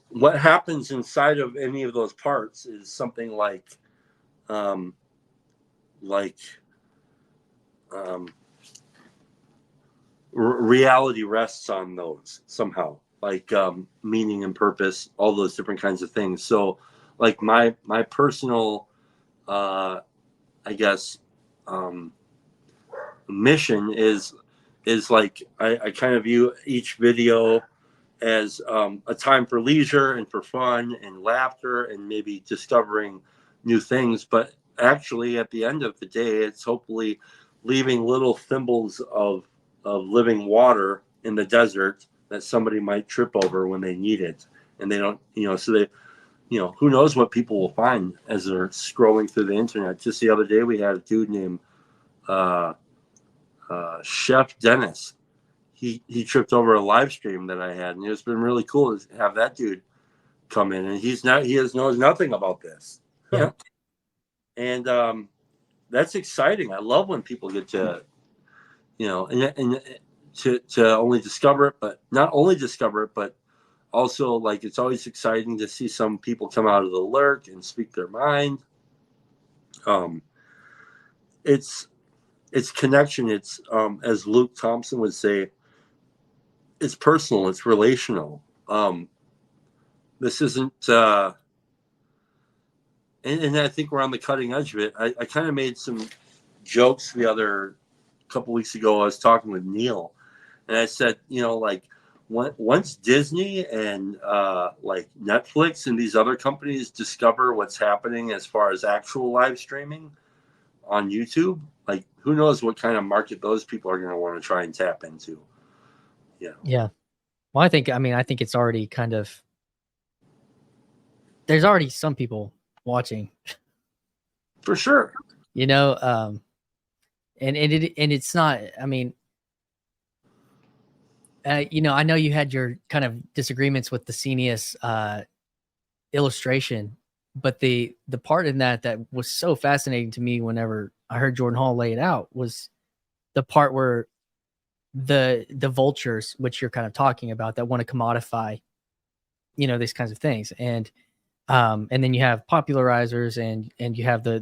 what happens inside of any of those parts is something like reality rests on those somehow, like meaning and purpose, all those different kinds of things. So like my personal I guess mission is like I kind of view each video as a time for leisure and for fun and laughter and maybe discovering new things. But actually, at the end of the day, it's hopefully leaving little thimbles of living water in the desert that somebody might trip over when they need it. And they don't, so they, who knows what people will find as they're scrolling through the internet. Just the other day, we had a dude named Chef Dennis. He tripped over a live stream that I had, and it's been really cool to have that dude come in. And he knows nothing about this. Yeah. And that's exciting. I love when people get to, and to only discover it, but not only discover it, but also like it's always exciting to see some people come out of the lurk and speak their mind. Um, it's connection. It's as Luke Thompson would say, it's personal. It's relational. This isn't. And I think we're on the cutting edge of it. I kind of made some jokes the other couple weeks ago. I was talking with Neil, and I said, like once Disney and like Netflix and these other companies discover what's happening as far as actual live streaming on YouTube, like who knows what kind of market those people are going to want to try and tap into. Yeah. Well, I think it's already kind of, there's already some people watching. For sure. And it's not, I know you had your kind of disagreements with the Scenius illustration, but the part in that was so fascinating to me whenever I heard Jordan Hall lay it out was the part where the vultures, which you're kind of talking about, that want to commodify, these kinds of things. And then you have popularizers and you have the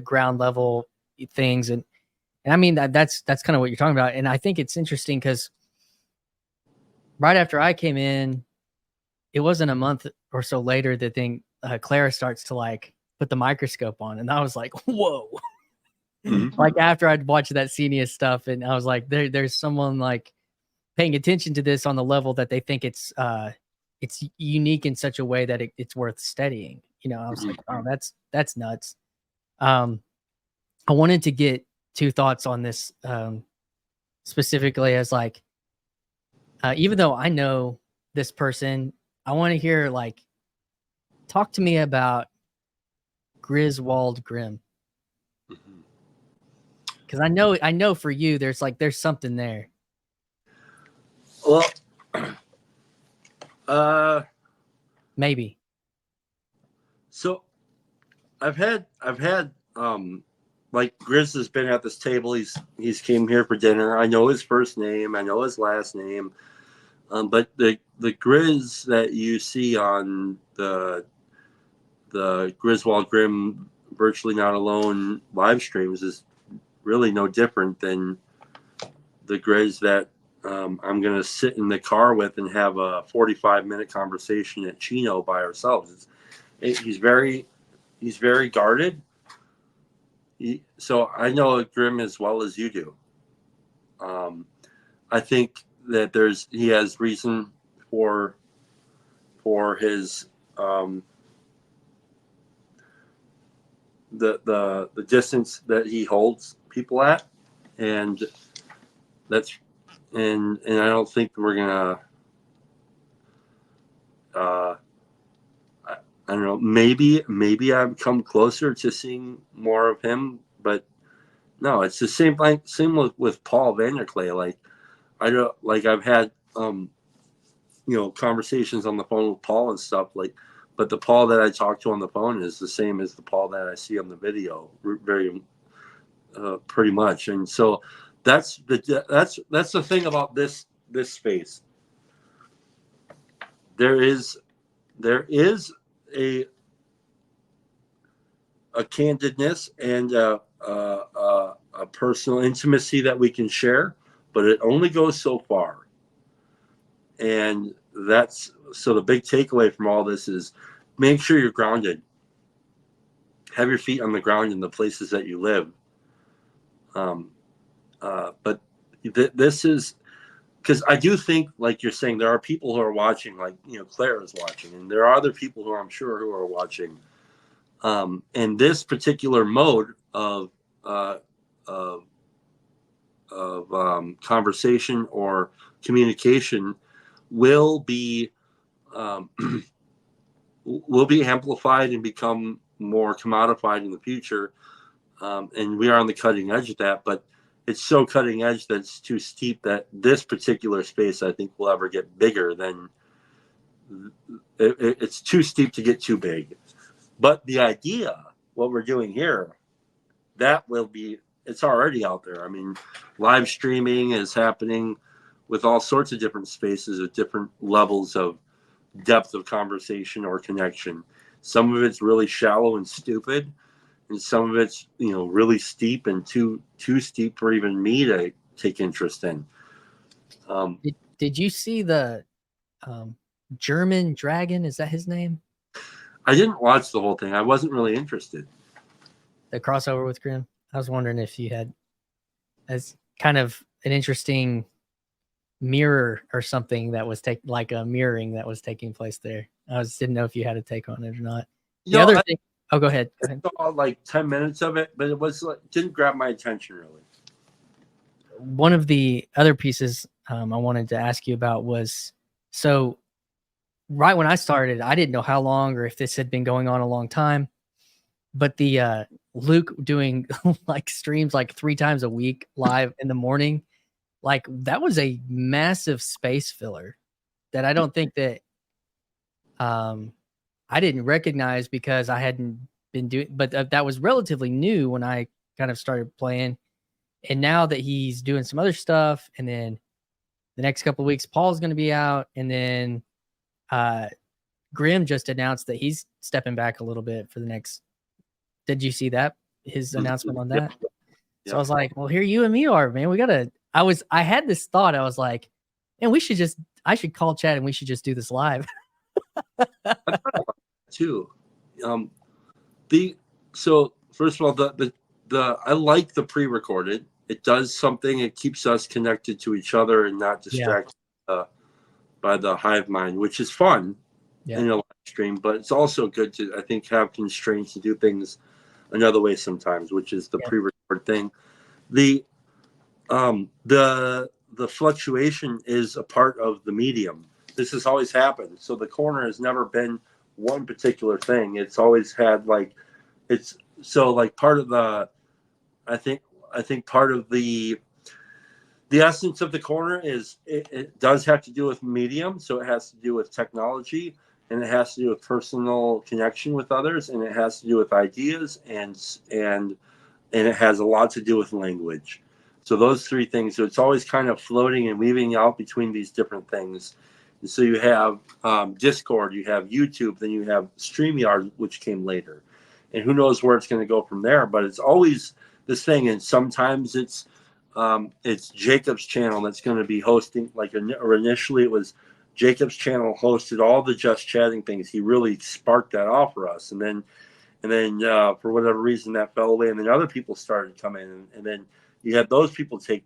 ground level things. And I mean, that's kind of what you're talking about. And I think it's interesting because right after I came in, it wasn't a month or so later that Clara starts to like put the microscope on. And I was like, whoa. Mm-hmm. Like after I'd watched that Scenius stuff, and I was like, there's someone like paying attention to this on the level that they think it's unique in such a way that it's worth studying. I was like, oh, that's nuts. I wanted to get two thoughts on this specifically as like, even though I know this person, I want to hear like, talk to me about Griswold Grimm. Because I know for you, there's something there. Well, maybe. So I've had like Grizz has been at this table. He's came here for dinner. I know his first name. I know his last name. But the Grizz that you see on the Griswold Grimm Virtually Not Alone live streams is really no different than the Grizz that I'm going to sit in the car with and have a 45-minute conversation at Chino by ourselves. He's very guarded. So I know Grimm as well as you do. I think that he has reason for his the distance that he holds people at, and that's and I don't think we're gonna I don't know, maybe I've come closer to seeing more of him, but no, it's the same with Paul Vanderklay. Like I don't like I've had conversations on the phone with Paul and stuff, like, but the Paul that I talk to on the phone is the same as the Paul that I see on the video, very pretty much. And so that's the thing about this space. There is a candidness and a personal intimacy that we can share, but it only goes so far. And so the big takeaway from all this is make sure you're grounded. Have your feet on the ground in the places that you live. But this is because I do think, like you're saying, there are people who are watching, like Claire is watching, and there are other people who I'm sure who are watching. And this particular mode of conversation or communication will be amplified and become more commodified in the future. And we are on the cutting edge of that, but it's so cutting edge that it's too steep that this particular space, I think, will ever get bigger than it's too steep to get too big. But the idea, what we're doing here, that will be it's already out there. I mean, live streaming is happening with all sorts of different spaces at different levels of depth of conversation or connection. Some of it's really shallow and stupid, and some of it's, you know, really steep and too steep for even me to take interest in. Did you see the German Dragon? Is that his name? I didn't watch the whole thing. I wasn't really interested. The crossover with Grimm. I was wondering if you had, as kind of an interesting mirror or something that was like a mirroring that was taking place there. I didn't know if you had a take on it or not. The other thing. Oh, go ahead. I saw like 10 minutes of it, but it was like, didn't grab my attention really. One of the other pieces I wanted to ask you about was, so right when I started, I didn't know how long or if this had been going on a long time, but the Luke doing like streams like 3 times a week live in the morning, like that was a massive space filler that I don't think that I didn't recognize because I hadn't been doing, but that was relatively new when I kind of started playing. And now that he's doing some other stuff, and then the next couple of weeks, Paul's going to be out, and then Grimm just announced that he's stepping back a little bit for the next. Did you see that? His announcement on that? Yep. So I was like, well, here you and me are, man. We gotta. I had this thought. I was like, man, I should call Chad and we should just do this live. Too. So first of all, the I like the pre-recorded. It does something. It keeps us connected to each other and not distracted by the hive mind, which is fun in a live stream. But it's also good to, I think, have constraints to do things another way sometimes, which is the pre-record thing. The fluctuation is a part of the medium. This has always happened. So the corner has never been one particular thing. It's always had like, it's so like part of the, I think part of the essence of the corner is it does have to do with medium. So it has to do with technology, and it has to do with personal connection with others, and it has to do with ideas, and it has a lot to do with language. So those 3 things. So it's always kind of floating and weaving out between these different things. And so you have Discord, you have YouTube, then you have StreamYard, which came later. And who knows where it's going to go from there. But it's always this thing. And sometimes it's Jacob's channel that's going to be hosting, or initially it was Jacob's channel hosted all the Just Chatting things. He really sparked that off for us. And then for whatever reason that fell away. And then other people started coming in. And then you had those people take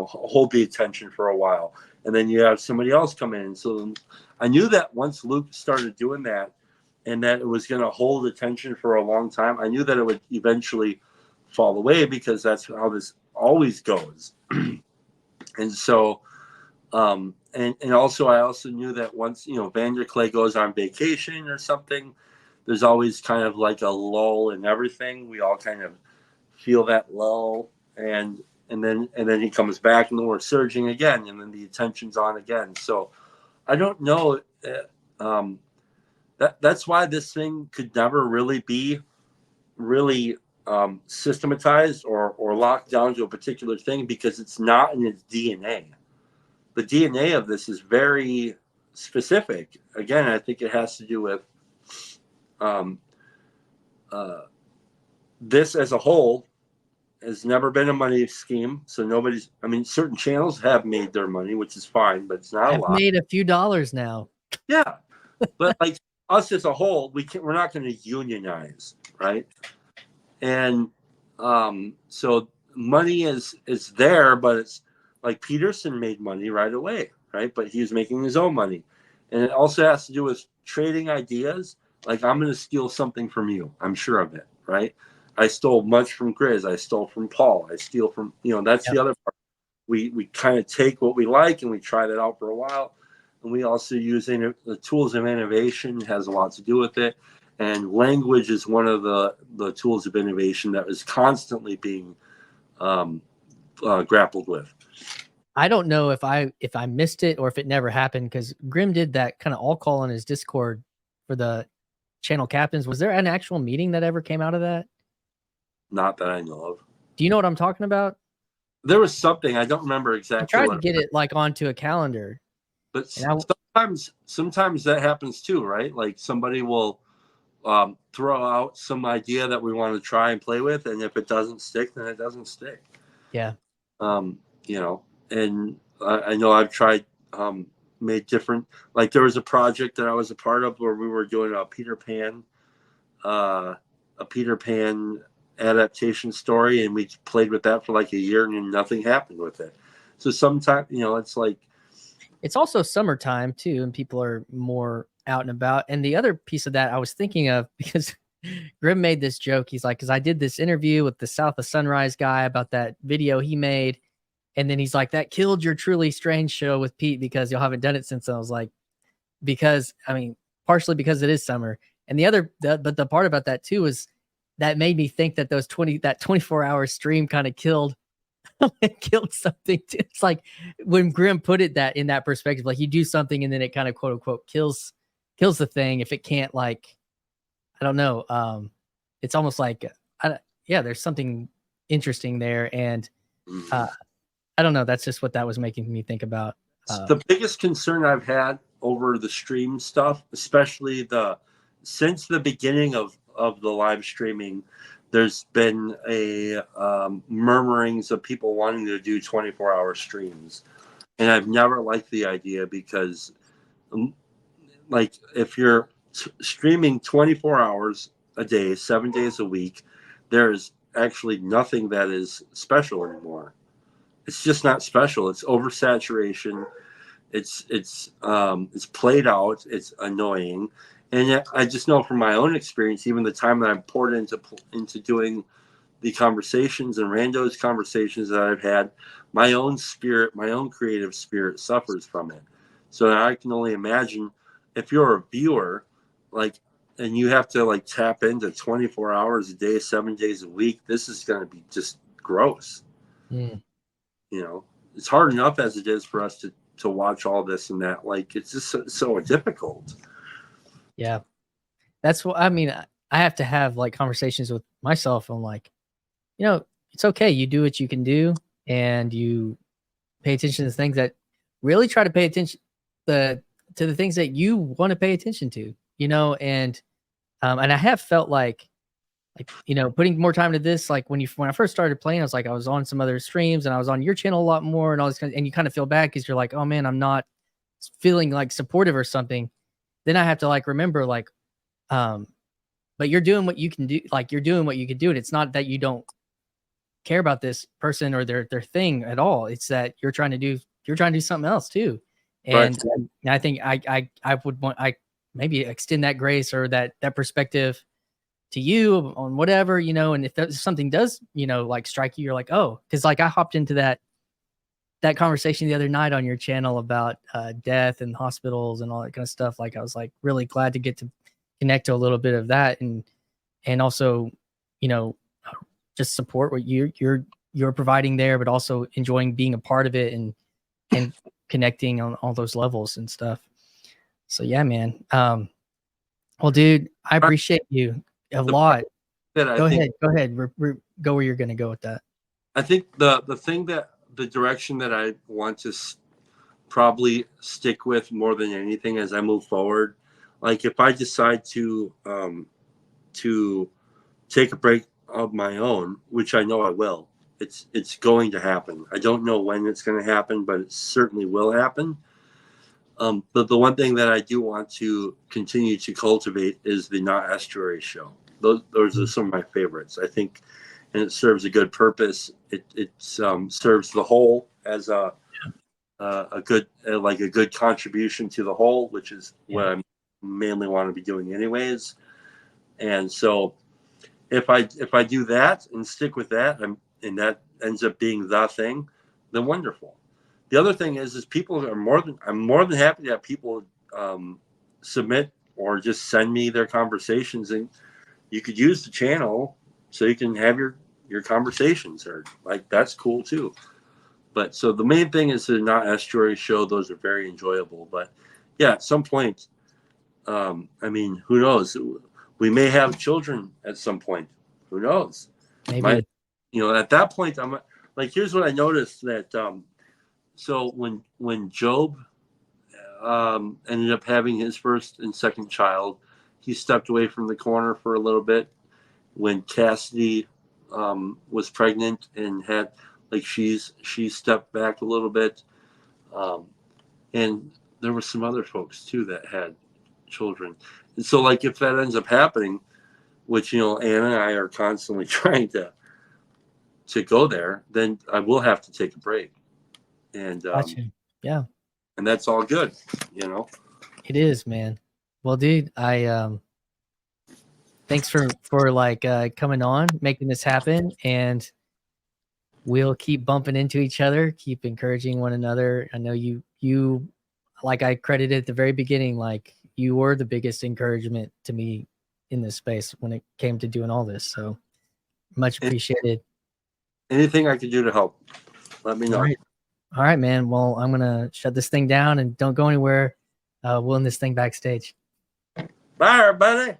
hold the attention for a while. And then you have somebody else come in. So I knew that once Luke started doing that, and that it was going to hold attention for a long time, I knew that it would eventually fall away, because that's how this always goes. And so, and also I also knew that once, Vanderclay goes on vacation or something, there's always kind of like a lull in everything. We all kind of feel that lull, and then he comes back, and then we're surging again, and then the attention's on again. So I don't know. That's why this thing could never really be systematized or locked down to a particular thing, because it's not in its DNA. The DNA of this is very specific. Again, I think it has to do with this as a whole has never been a money scheme. So certain channels have made their money, which is fine, but it's not a lot. Made a few dollars now. Yeah. But like us as a whole, we're not going to unionize, right? And so money is there, but it's like Peterson made money right away, right? But he was making his own money. And it also has to do with trading ideas. Like, I'm going to steal something from you. I'm sure of it, right? I stole much from Grizz. I stole from Paul. I steal from, that's the other part. We kind of take what we like and we try that out for a while. And we also use the tools of innovation, has a lot to do with it. And language is one of the tools of innovation that is constantly being grappled with. I don't know if I missed it or if it never happened, because Grimm did that kind of all call on his Discord for the channel captains. Was there an actual meeting that ever came out of that? Not that I know of. Do you know what I'm talking about? There was something, I don't remember I exactly tried to what, get it like onto a calendar, but and I sometimes that happens too, right? Like somebody will throw out some idea that we want to try and play with, and if it doesn't stick, then it doesn't stick. yeah. You know, and I know I've tried, made different, like there was a project that I was a part of where we were doing uh, a Peter Pan adaptation story, and we played with that for like a year, and nothing happened with it. So sometimes, you know, it's like, It's also summertime too, and people are more out and about. And the other piece of that I was thinking of, because Grim made this joke. He's like, because I did this interview with the South of Sunrise guy about that video he made. And then he's like, that killed your Truly Strange show with Pete because y'all haven't done it since. I was like, because, I mean, partially because it is summer. And but the part about that too is that made me think that that 24-hour stream kind of killed it killed something too. It's like when Grimm put it that in that perspective, like you do something and then it kind of quote unquote kills the thing if it can't, like, I don't know. It's almost like yeah, there's something interesting there, and uh, I don't know. That's just what that was making me think about. the biggest concern I've had over the stream stuff, especially since the beginning of the live streaming, there's been a murmurings of people wanting to do 24-hour streams, and I've never liked the idea because, like, if you're streaming 24 hours a day, 7 days a week, there's actually nothing that is special anymore. It's just not special. It's oversaturation. It's played out. It's annoying, and I just know from my own experience, even the time that I've poured into doing the conversations and randos conversations that I've had, my own spirit, my own creative spirit suffers from it. So I can only imagine if you're a viewer, like, and you have to like tap into 24 hours a day, 7 days a week. This is going to be just gross. Mm, You know, it's hard enough as it is for us to watch all this and that. Like, it's just so difficult. yeah, that's what I mean. I have to have like conversations with myself on, like, it's okay. You do what you can do, and you pay attention to things that really try to pay attention to the things that you want to pay attention to. And I have felt like putting more time to this, like when I first started playing, I was like, I was on some other streams and I was on your channel a lot more and all this and you kind of feel bad because you're like, oh man, I'm not feeling like supportive or something. Then I have to like remember, like, um, but you're doing what you can do, like you're doing what you can do. And it's not that you don't care about this person or their thing at all. It's that you're trying to do something else too. Right. And I think I would want, I maybe extend that grace or that perspective to you on whatever, and if something does, like strike you, you're like, oh, because like I hopped into that conversation the other night on your channel about death and hospitals and all that kind of stuff. Like I was like really glad to get to connect to a little bit of that, and also, you know, just support what you're providing there, but also enjoying being a part of it and connecting on all those levels and stuff. So yeah, man. Well, dude, I appreciate you a lot. Go ahead. Go where you're going to go with that. I think the thing that the direction that I want to probably stick with more than anything as I move forward, like if I decide to take a break of my own, which I know I will, it's going to happen. I don't know when it's going to happen, but it certainly will happen. But the one thing that I do want to continue to cultivate is the Not Estuary show. Those are some of my favorites, I think, and it serves a good purpose. It serves the whole as a good like a good contribution to the whole, which is what I mainly want to be doing anyways. And so if I do that and stick with that, and that ends up being the thing, then wonderful. The other thing is people are I'm more than happy to have people submit or just send me their conversations, and you could use the channel so you can have your conversations heard. Like, that's cool too. But so the main thing is the Not Estuary show. Those are very enjoyable. But yeah, at some point, I mean, who knows? We may have children at some point. Who knows? Maybe. at that point, I'm like, here's what I noticed that, so when Job ended up having his first and second child, he stepped away from the corner for a little bit. When Cassidy was pregnant and had, like, she stepped back a little bit. And there were some other folks too that had children. And so, like, if that ends up happening, which, Ann and I are constantly trying to go there, then I will have to take a break. And Gotcha. Yeah, and that's all good, it is, man. Well, dude, I thanks for like coming on, making this happen, and we'll keep bumping into each other, keep encouraging one another. I know you like I credited at the very beginning, like you were the biggest encouragement to me in this space when it came to doing all this. So much appreciated. Anything I can do to help, let me know. All right, man. Well, I'm gonna shut this thing down and don't go anywhere. We'll end this thing backstage. Bye, everybody.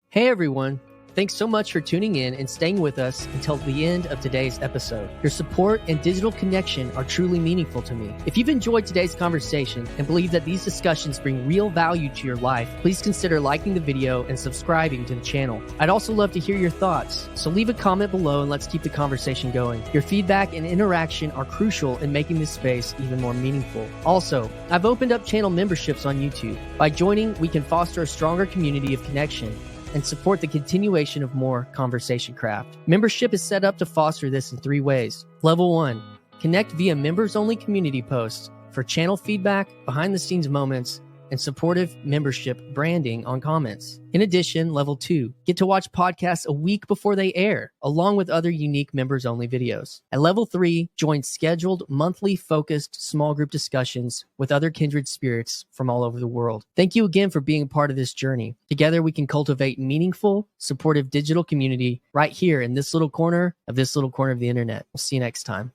Hey, everyone. Thanks so much for tuning in and staying with us until the end of today's episode. Your support and digital connection are truly meaningful to me. If you've enjoyed today's conversation and believe that these discussions bring real value to your life, please consider liking the video and subscribing to the channel. I'd also love to hear your thoughts, so leave a comment below and let's keep the conversation going. Your feedback and interaction are crucial in making this space even more meaningful. Also, I've opened up channel memberships on YouTube. By joining, we can foster a stronger community of connection and support the continuation of more conversation craft. Membership is set up to foster this in 3 ways. Level 1, connect via members-only community posts for channel feedback, behind-the-scenes moments, and supportive membership branding on comments. In addition, Level 2, get to watch podcasts a week before they air, along with other unique members-only videos. At Level 3, join scheduled monthly focused small group discussions with other kindred spirits from all over the world. Thank you again for being a part of this journey. Together, we can cultivate meaningful, supportive digital community right here in this little corner of the internet. We'll see you next time.